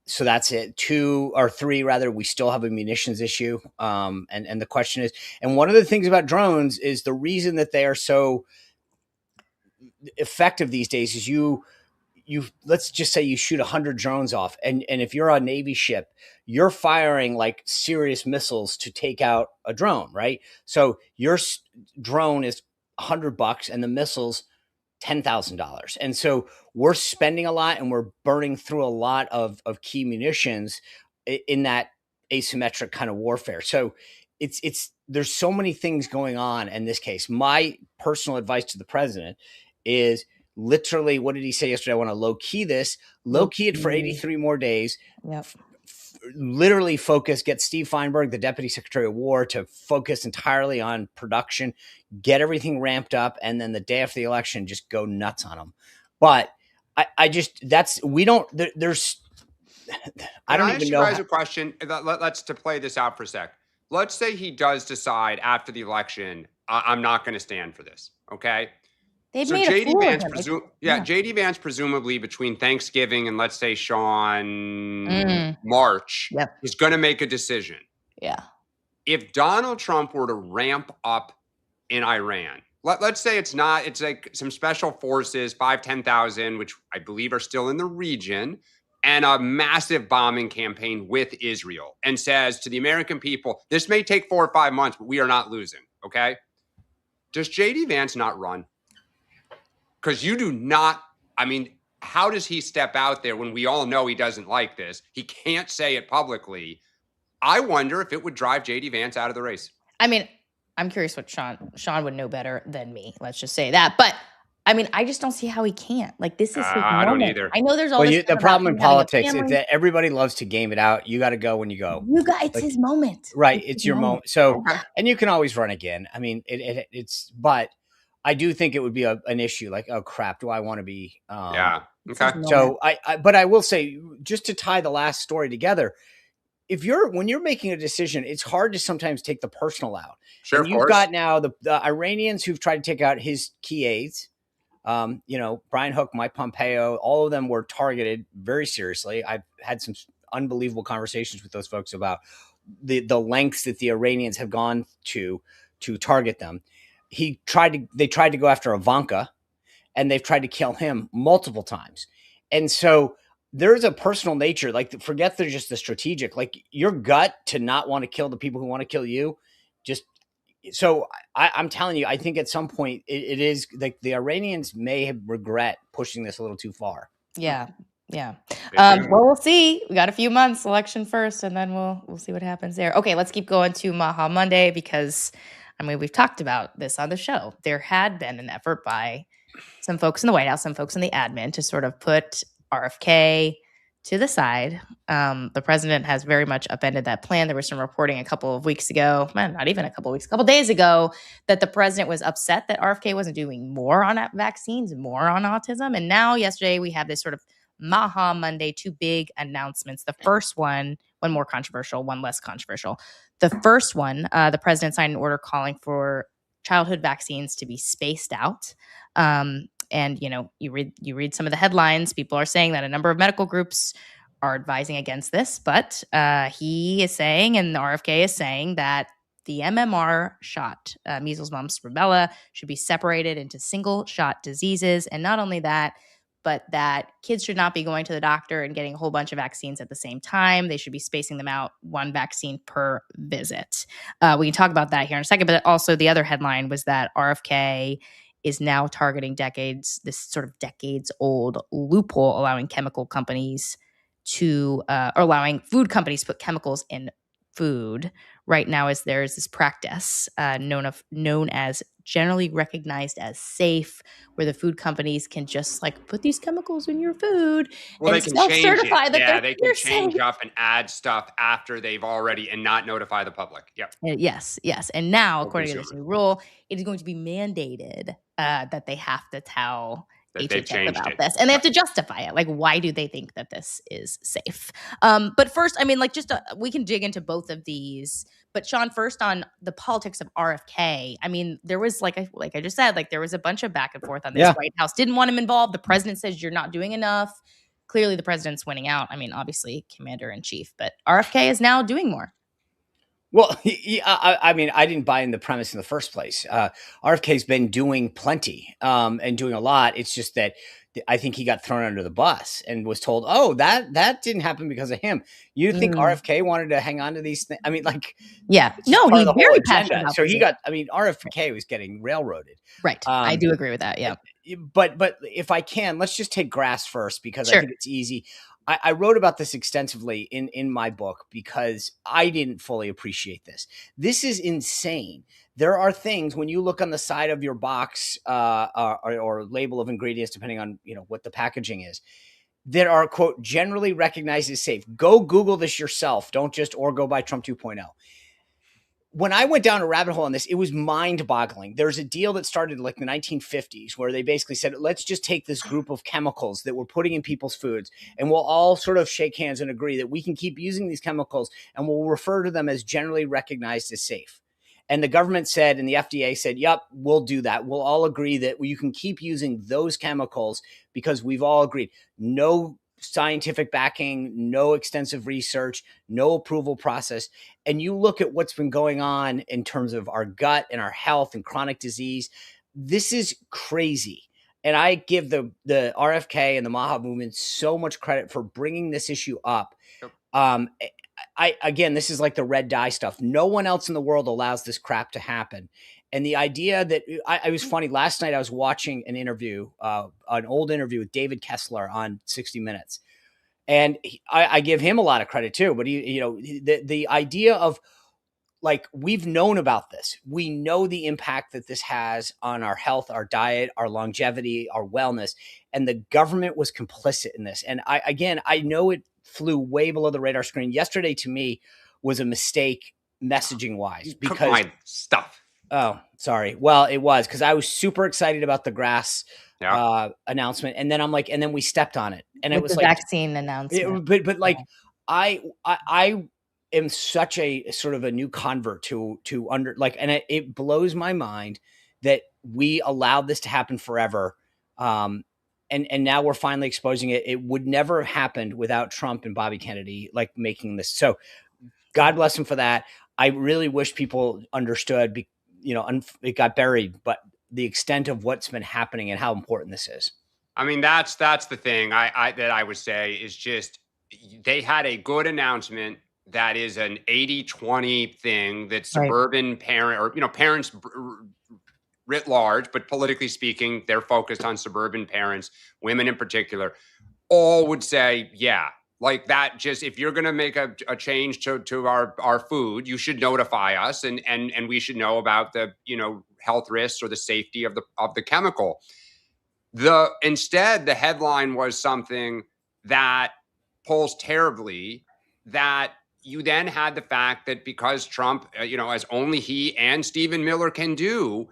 So that's it. 2 or 3, rather, we still have a munitions issue. And the question is, and one of the things about drones is the reason that they are so effective these days is you let's just say you shoot 100 drones off, and if you're a Navy ship, you're firing like serious missiles to take out a drone, right? So your drone is $100 and the missiles $10,000. And so we're spending a lot and we're burning through a lot of key munitions in that asymmetric kind of warfare. So it's there's so many things going on in this case. My personal advice to the president is literally, what did he say yesterday? I want to low key it for 83 more days. Yep. Literally focus, get Steve Feinberg, the Deputy Secretary of War, to focus entirely on production, get everything ramped up, and then the day after the election, just go nuts on them. But I don't even know. You guys a question. Let's to play this out for a sec. Let's say he does decide after the election, I'm not going to stand for this. Okay. They've So made a JD fool Vance, of him. Yeah. JD Vance, presumably between Thanksgiving and let's say Sean March, is going to make a decision. Yeah. If Donald Trump were to ramp up in Iran, let's say it's like some special forces, 10,000, which I believe are still in the region, and a massive bombing campaign with Israel, and says to the American people, this may take 4 or 5 months, but we are not losing. Okay. Does JD Vance not run? Because you do not, I mean, how does he step out there when we all know he doesn't like this? He can't say it publicly. I wonder if it would drive JD Vance out of the race. I mean, I'm curious what Sean would know better than me. Let's just say that. But I mean, I just don't see how he can't. Like, this is his moment. I don't either. I know there's all this. The problem in politics is that everybody loves to game it out. You got to go when you go. It's his moment. Right. It's your moment. So, and you can always run again. I mean, but I do think it would be an issue. Like, oh crap, do I want to be? Yeah. Okay. So but I will say, just to tie the last story together, when you're making a decision, it's hard to sometimes take the personal out. Sure. And you've got now the Iranians who've tried to take out his key aides. Brian Hook, Mike Pompeo, all of them were targeted very seriously. I've had some unbelievable conversations with those folks about the lengths that the Iranians have gone to target them. They tried to go after Ivanka, and they've tried to kill him multiple times. And so there's a personal nature, like, forget they're just the strategic, like your gut to not want to kill the people who want to kill you. So I'm telling you, I think at some point it is like the Iranians may regret pushing this a little too far. Yeah. Yeah. Well, we'll see. We got a few months, election first, and then we'll see what happens there. Okay, let's keep going to MAHA Monday, because I mean, we've talked about this on the show. There had been an effort by some folks in the White House, some folks in the admin, to sort of put RFK to the side. The president has very much upended that plan. There was some reporting a couple of weeks ago, not even a couple of weeks, a couple of days ago, that the president was upset that RFK wasn't doing more on vaccines, more on autism. And now yesterday we have this sort of MAHA Monday, 2 big announcements. The first one more controversial, one less controversial. The first one, the president signed an order calling for childhood vaccines to be spaced out. And, you read some of the headlines. People are saying that a number of medical groups are advising against this. But he is saying, and the RFK is saying, that the MMR shot, measles, mumps, rubella, should be separated into single shot diseases. And not only that, but that kids should not be going to the doctor and getting a whole bunch of vaccines at the same time. They should be spacing them out, 1 vaccine per visit. We can talk about that here in a second. But also the other headline was that RFK is now targeting this sort of decades-old loophole, allowing chemical companies or allowing food companies to put chemicals in food. Right now, there's this practice known as generally recognized as safe, where the food companies can just like put these chemicals in your food and they can self-certify that they can change up and add stuff after they've already and not notify the public. Yep. Yes. And now, according to this new rule, it is going to be mandated that they have to tell that they've changed about it. this, and they have to justify it. Like, why do they think that this is safe? But first, I mean, like, we can dig into both of these. But Sean, first on the politics of RFK. I mean, there was like I just said, like there was a bunch of back and forth on this. Yeah. White House didn't want him involved. The president says you're not doing enough. Clearly, the president's winning out. I mean, obviously, commander in chief, but RFK is now doing more. Well, I mean, I didn't buy in the premise in the first place. RFK's been doing plenty and doing a lot. It's just that I think he got thrown under the bus and was told, "Oh, that didn't happen because of him." You think RFK wanted to hang on to these things? I mean, like, yeah, no, he's very passionate about so he got. I mean, RFK was getting railroaded. Right, I do agree with that. Yeah, but if I can, let's just take grass first because I think it's easy. I wrote about this extensively in my book because I didn't fully appreciate this. This is insane. There are things when you look on the side of your box or label of ingredients, depending on what the packaging is, that are, quote, generally recognized as safe. Go Google this yourself. Don't just go by Trump 2.0. When I went down a rabbit hole on this, it was mind-boggling. There's a deal that started in like the 1950s where they basically said, let's just take this group of chemicals that we're putting in people's foods, and we'll all sort of shake hands and agree that we can keep using these chemicals, and we'll refer to them as generally recognized as safe. And the government said, and the FDA said, yep, we'll do that. We'll all agree that you can keep using those chemicals because we've all agreed. No scientific backing, no extensive research, no approval process. And you look at what's been going on in terms of our gut and our health and chronic disease. This is crazy. And I give the RFK and the MAHA movement so much credit for bringing this issue up. Again, this is like the red dye stuff. No one else in the world allows this crap to happen. And the idea that I was funny last night, I was watching an interview, an old interview with David Kessler on 60 Minutes. And I give him a lot of credit too, but the idea of like, we've known about this. We know the impact that this has on our health, our diet, our longevity, our wellness, and the government was complicit in this. And I know it flew way below the radar screen. Yesterday to me was a mistake messaging wise because my stuff. Oh, sorry. Well, it was because I was super excited about the grass announcement, and then I'm like, and then we stepped on it, and it was the like vaccine announcement. But like, I am such a sort of a new convert to under like, and it blows my mind that we allowed this to happen forever, and now we're finally exposing it. It would never have happened without Trump and Bobby Kennedy like making this. So, God bless him for that. I really wish people understood. It got buried, but the extent of what's been happening and how important this is. I mean, that's the thing that I would say is just they had a good announcement that is an 80-20 thing that suburban parent or parents writ large, but politically speaking, they're focused on suburban parents, women in particular, all would say, yeah. Like that, just if you're going to make a change to our food, you should notify us, and we should know about the health risks or the safety of the chemical. Instead, the headline was something that polls terribly. That you then had the fact that because Trump, as only he and Stephen Miller can do,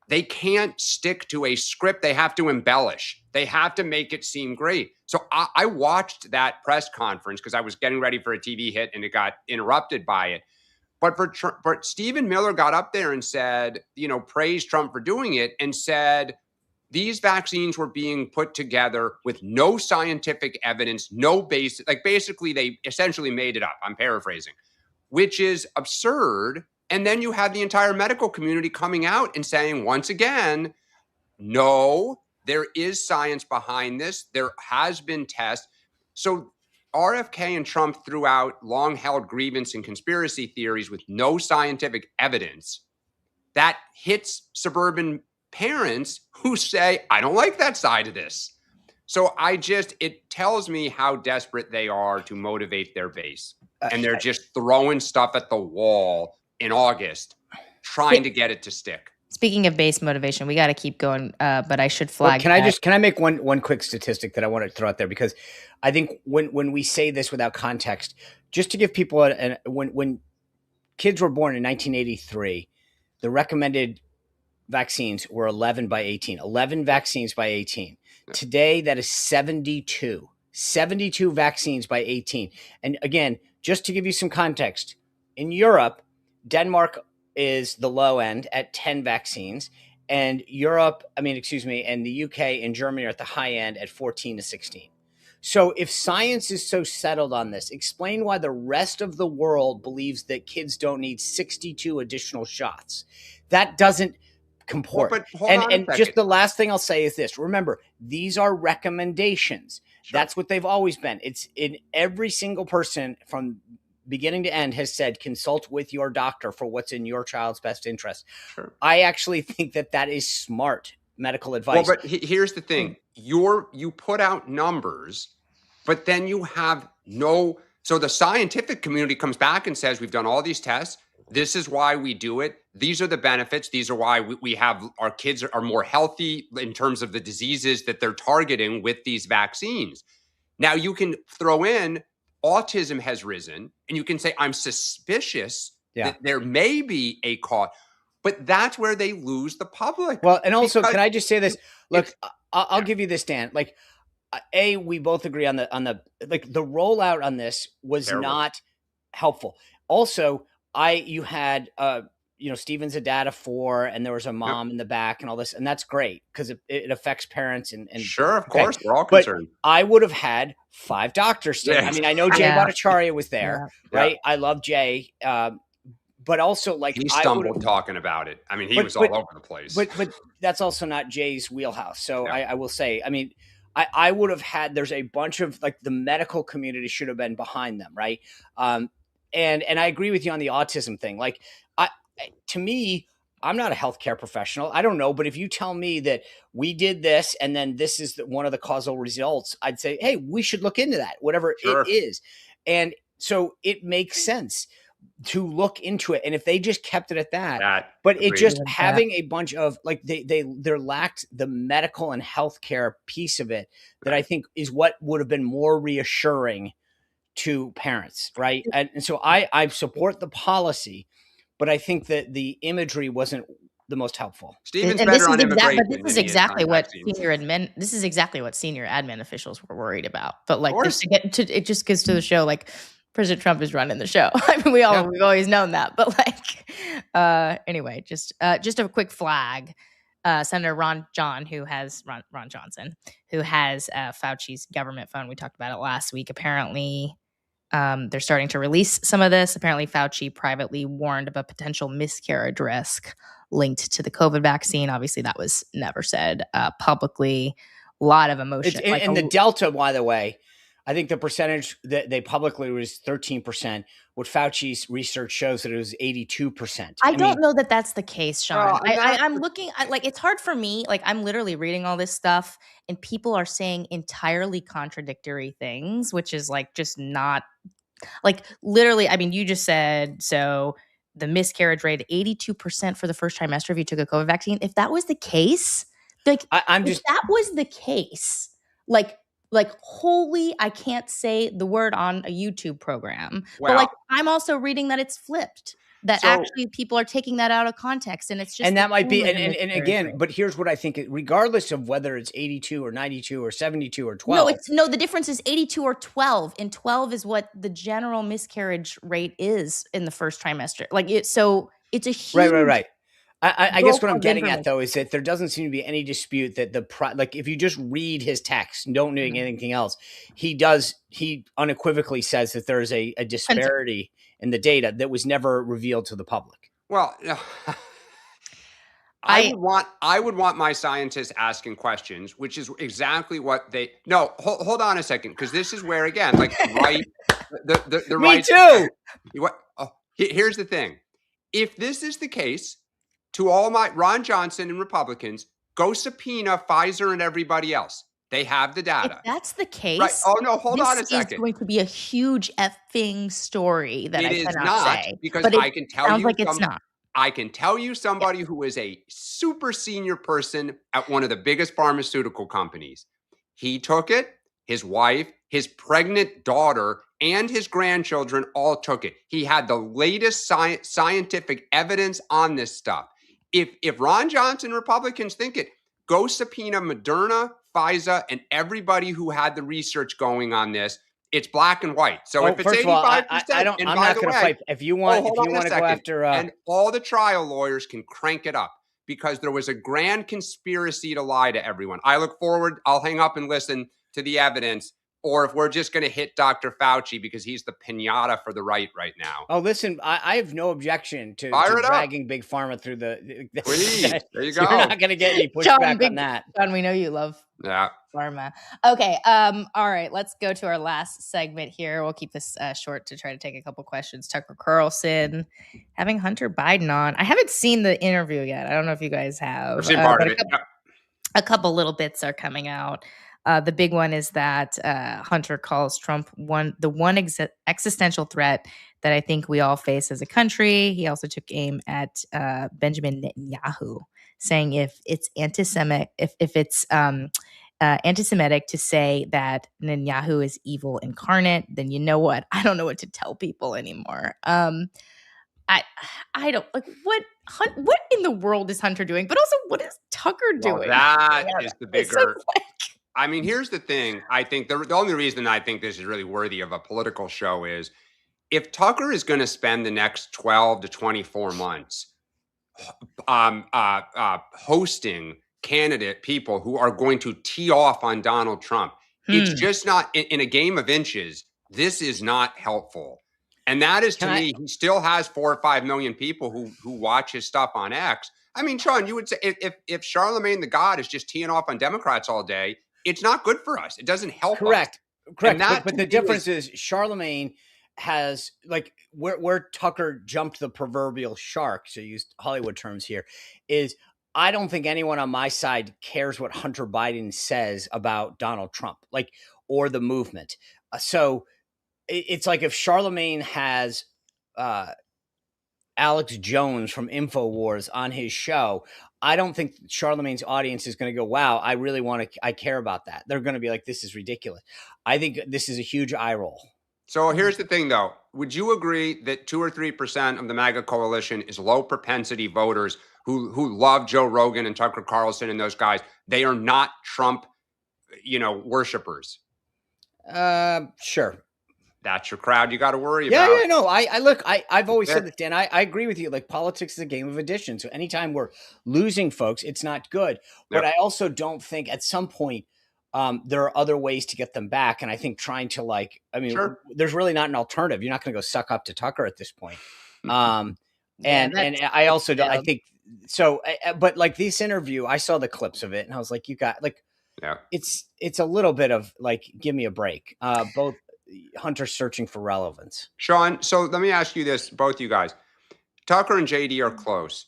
they can't stick to a script. They have to embellish. They have to make it seem great. So I watched that press conference because I was getting ready for a TV hit and it got interrupted by it. But for Stephen Miller got up there and said, praised Trump for doing it and said these vaccines were being put together with no scientific evidence, no base. Like basically they essentially made it up. I'm paraphrasing, which is absurd. And then you have the entire medical community coming out and saying, once again, no, there is science behind this. There has been tests. So RFK and Trump threw out long-held grievance and conspiracy theories with no scientific evidence. That hits suburban parents who say, I don't like that side of this. So it tells me how desperate they are to motivate their base. And they're just throwing stuff at the wall in August, trying to get it to stick. Speaking of base motivation, we got to keep going. But I should flag. Well, can I make one quick statistic that I want to throw out there? Because I think when we say this without context, just to give people when kids were born in 1983, the recommended vaccines were 11 by 18. 11 vaccines by 18. Yeah. Today, that is 72. 72 vaccines by 18. And again, just to give you some context, in Europe, Denmark is the low end at 10 vaccines. And and the UK and Germany are at the high end at 14 to 16. So if science is so settled on this, explain why the rest of the world believes that kids don't need 62 additional shots. That doesn't comport. Well, but hold on a and second. just the last thing I'll say is this. Remember, these are recommendations. Sure. That's what they've always been. It's in every single person from beginning to end has said, consult with your doctor for what's in your child's best interest. Sure. I actually think that is smart medical advice. Well, but here's the thing. You put out numbers, but then you have so the scientific community comes back and says, we've done all these tests. This is why we do it. These are the benefits. These are why we have our kids are more healthy in terms of the diseases that they're targeting with these vaccines. Now you can throw in autism has risen and you can say, I'm suspicious that there may be a cause, but that's where they lose the public. Well, and also, can I just say this? Look, I'll give you this, Dan. Like, we both agree on the rollout on this was Terrible. not helpful. Also, you had Stephen's a dad of 4, and there was a mom in the back, and all this, and that's great because it affects parents and sure, of course, we're all concerned. But I would have had 5 doctors. Yes. I mean, I know Jay Bhattacharya was there, right? Yeah. I love Jay. But also, like, he stumbled talking about it. I mean, he was all over the place. But that's also not Jay's wheelhouse. So I will say, I mean, I would have had. There's a bunch of like the medical community should have been behind them, right? And I agree with you on the autism thing. Like, to me, I'm not a healthcare professional. I don't know, but if you tell me that we did this and then this is one of the causal results, I'd say, hey, we should look into that, whatever it is. And so it makes sense to look into it. And if they just kept it at that but it just having a bunch of like, they lacked the medical and healthcare piece of it that I think is what would have been more reassuring to parents. Right. And so I support the policy, but I think that the imagery wasn't the most helpful. Stephen's better on immigration. But this is exactly what senior admin officials were worried about. But like, it just gets to the show, like, President Trump is running the show. I mean, we've always known that. But like, anyway, just a quick flag. Senator Ron Johnson, who has Fauci's government phone. We talked about it last week. Apparently, they're starting to release some of this. Apparently, Fauci privately warned of a potential miscarriage risk linked to the COVID vaccine. Obviously, that was never said publicly. A lot of emotion. And the Delta, by the way, I think the percentage that they publicly was 13%. What Fauci's research shows that it was 82%. I don't know that that's the case, Sean. I'm looking at, like, it's hard for me. Like, I'm literally reading all this stuff and people are saying entirely contradictory things, which is like just not like literally. I mean, you just said, so the miscarriage rate, 82% for the first trimester if you took a COVID vaccine. If that was the case, like, if that was the case, like, holy, I can't say the word on a YouTube program. Well, but like, I'm also reading that it's flipped, that actually people are taking that out of context. And it's just, and that might be, and again, but here's what I think, regardless of whether it's 82 or 92 or 72 or 12. No, the difference is 82 or 12, and 12 is what the general miscarriage rate is in the first trimester. Like so it's a huge. Right. I guess what I'm getting at, though, is that there doesn't seem to be any dispute that like if you just read his text and don't know anything else, he unequivocally says that there is a disparity in the data that was never revealed to the public. Well, I would want my scientists asking questions, which is exactly what they. No, hold on a second, because this is where, again, like, the right. Me too. Here's the thing: if this is the case, to all my Ron Johnson and Republicans, go subpoena Pfizer and everybody else. They have the data. If that's the case, right? Oh no, hold on a second. This is going to be a huge effing story that it I cannot not, say. Because but I can tell sounds you, like it's not. I can tell you somebody who is a super senior person at one of the biggest pharmaceutical companies. He took it. His wife, his pregnant daughter, and his grandchildren all took it. He had the latest scientific evidence on this stuff. If Ron Johnson Republicans think it, go subpoena Moderna, Pfizer, and everybody who had the research going on this. It's black and white. So if it's 85%, and I'm by not the going to way, fight. If you want to go after, and all the trial lawyers can crank it up because there was a grand conspiracy to lie to everyone. I look forward. I'll hang up and listen to the evidence. Or if we're just going to hit Dr. Fauci because he's the piñata for the right now. Oh, listen, I have no objection to dragging Big Pharma through the Please, there you go. You're not going to get any pushback on that. John, we know you love pharma. Okay, all right, let's go to our last segment here. We'll keep this short to try to take a couple questions. Tucker Carlson having Hunter Biden on. I haven't seen the interview yet. I don't know if you guys have. I've seen part of it. A couple little bits are coming out. The big one is that Hunter calls Trump the one existential threat that I think we all face as a country. He also took aim at Benjamin Netanyahu, saying if it's anti-Semitic, if it's anti-Semitic to say that Netanyahu is evil incarnate, then you know what? I don't know what to tell people anymore. I don't like what in the world is Hunter doing, but also what is Tucker doing? That is the bigger. I mean, here's the thing. I think the only reason I think this is really worthy of a political show is if Tucker is going to spend the next 12 to 24 months hosting candidate people who are going to tee off on Donald Trump, it's just not in a game of inches. This is not helpful. And that is, to me, he still has 4 or 5 million people who watch his stuff on X. I mean, Sean, you would say if Charlemagne the God is just teeing off on Democrats all day, it's not good for us. It doesn't help us. Correct. But the difference is Charlemagne has, like, where Tucker jumped the proverbial shark, to use Hollywood terms here, is I don't think anyone on my side cares what Hunter Biden says about Donald Trump, like, or the movement. So it's like if Charlemagne has Alex Jones from InfoWars on his show, I don't think Charlemagne's audience is going to go, wow, I care about that. They're going to be like, this is ridiculous. I think this is a huge eye roll. So here's the thing, though. Would you agree that 2 or 3% of the MAGA coalition is low propensity voters who love Joe Rogan and Tucker Carlson and those guys? They are not Trump, worshipers. Sure. That's your crowd you got to worry about. Yeah, no. I've always said this, Dan. I agree with you. Like, politics is a game of addition. So anytime we're losing folks, it's not good. But I also don't think at some point there are other ways to get them back. And I think trying to there's really not an alternative. You're not going to go suck up to Tucker at this point. And I also don't. I think so. But like this interview, I saw the clips of it, and I was like, it's a little bit of like, give me a break. Both. Hunter searching for relevance. Sean, so let me ask you this, both you guys. Tucker and JD are close.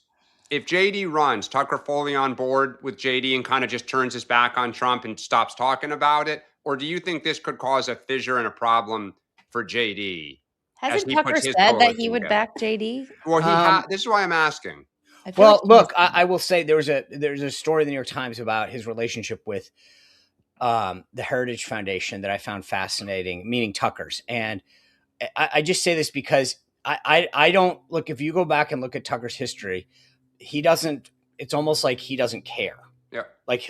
If JD runs, Tucker fully on board with JD and kind of just turns his back on Trump and stops talking about it? Or do you think this could cause a fissure and a problem for JD? Hasn't Tucker said that he would back JD? Well, this is why I'm asking. Well, look, I will say there's a story in the New York Times about his relationship with the Heritage Foundation that I found fascinating, meaning Tucker's. And I just say this because I don't look, if you go back and look at Tucker's history, it's almost like he doesn't care. Yeah. Like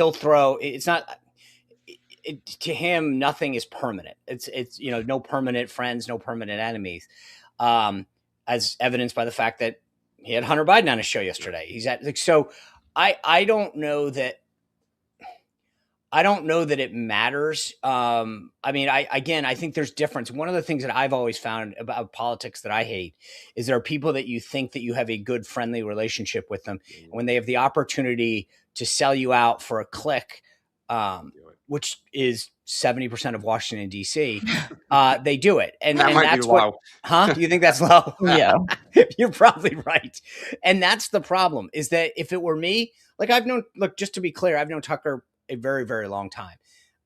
to him, nothing is permanent. It's no permanent friends, no permanent enemies. As evidenced by the fact that he had Hunter Biden on his show yesterday. I don't know that it matters. I think there's difference. One of the things that I've always found about politics that I hate is there are people that you think that you have a good, friendly relationship with them. And when they have the opportunity to sell you out for a click, which is 70% of Washington, D.C., they do it. And that's what, you think that's low? Yeah. You're probably right. And that's the problem, is that if it were me, like just to be clear, I've known Tucker a very, very long time.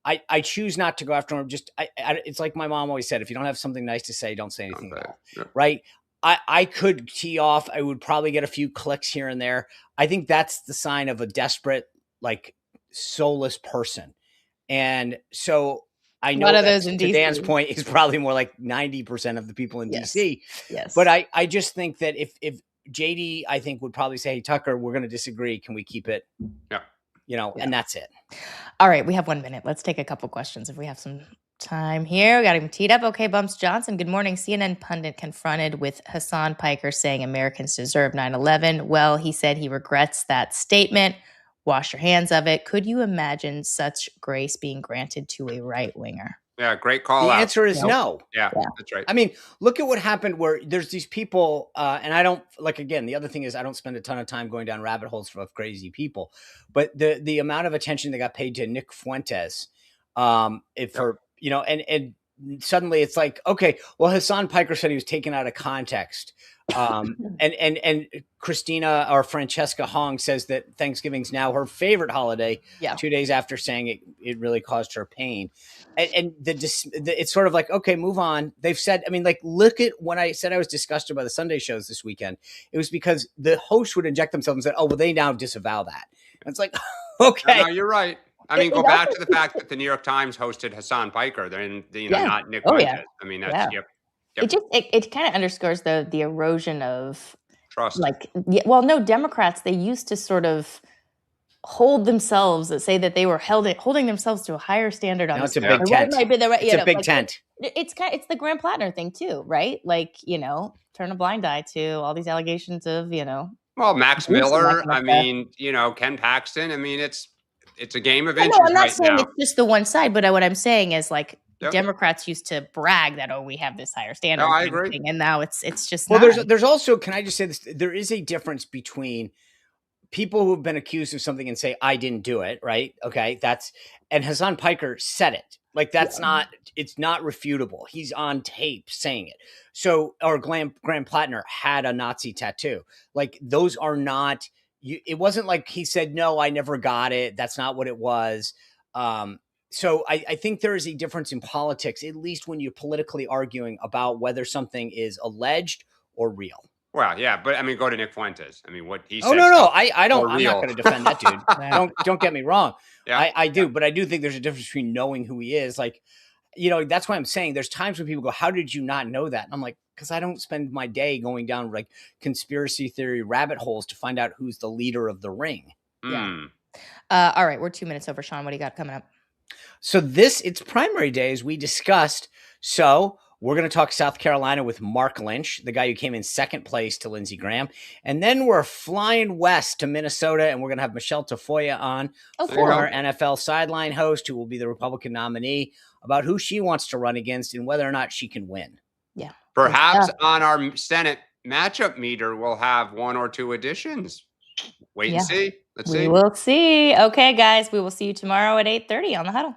I choose not to go after him. It's like my mom always said, if you don't have something nice to say, don't say anything at all. Yeah. Right. I could tee off. I would probably get a few clicks here and there. I think that's the sign of a desperate, like, soulless person. And so I know that, those in to DC. Dan's point, is probably more like 90% of the people in DC. Yes. But I just think that if JD, I think, would probably say, hey, Tucker, we're going to disagree. Can we keep it? Yeah. And that's it. All right. We have 1 minute. Let's take a couple questions if we have some time here. We got him teed up. Okay, Bumps Johnson. Good morning. CNN pundit confronted with Hassan Piker saying Americans deserve 9/11. Well, he said he regrets that statement. Wash your hands of it. Could you imagine such grace being granted to a right winger? Yeah, great call The out. answer is no. Yeah, that's right. I mean, look at what happened where there's these people, and I don't again, the other thing is I don't spend a ton of time going down rabbit holes of crazy people, but the amount of attention that got paid to Nick Fuentes, and suddenly it's like, okay, well, Hassan Piker said he was taken out of context. And Christina or Francesca Hong says that Thanksgiving's now her favorite holiday. 2 days after saying it really caused her pain. And it's sort of like, okay, move on. They've said, I mean, like, look at when I said I was disgusted by the Sunday shows this weekend, it was because the host would inject themselves and said, oh, well, they now disavow that. And it's like, okay. No, you're right. I mean, go back to the fact that the New York Times hosted Hassan Piker, then not Nick Fuentes. Yeah. I mean, that's Yep. It kind of underscores the erosion of trust. Democrats, they used to sort of hold themselves that say that they were holding themselves to a higher standard on it's a big tent. It's a big tent. It's the Graham Plattner thing too, right? Like, turn a blind eye to all these allegations of, Well, Max Miller, I mean, Ken Paxton. I mean, it's a game of inches. I'm not saying it's just the one side, but what I'm saying is like Democrats used to brag that, we have this higher standard. No, I agree. And now it's just there's also, can I just say this? There is a difference between people who've been accused of something and say, I didn't do it, right? Okay, and Hassan Piker said it. Like, it's not refutable. He's on tape saying it. So, or Graham Plattner had a Nazi tattoo. Like, those are not, it wasn't like he said, no, I never got it. That's not what it was. So I think there is a difference in politics, at least when you're politically arguing about whether something is alleged or real. Well, yeah, but I mean, go to Nick Fuentes. I mean, what he said. Oh, no, I don't. I'm not going to defend that dude. Don't get me wrong. Yeah, I do, but I do think there's a difference between knowing who he is. Like, that's why I'm saying there's times when people go, "How did you not know that?" And I'm like, because I don't spend my day going down like conspiracy theory rabbit holes to find out who's the leader of the ring. Yeah. All right, we're 2 minutes over. Sean, what do you got coming up? So it's primary day, as we discussed. So we're going to talk South Carolina with Mark Lynch, the guy who came in second place to Lindsey Graham. And then we're flying west to Minnesota, and we're going to have Michelle Tafoya on, former NFL sideline host, who will be the Republican nominee, about who she wants to run against and whether or not she can win. Yeah. Perhaps on our Senate matchup meter, we'll have 1 or 2 additions. Wait and see. Let's see. We will see. Okay, guys, we will see you tomorrow at 8:30 on The Huddle.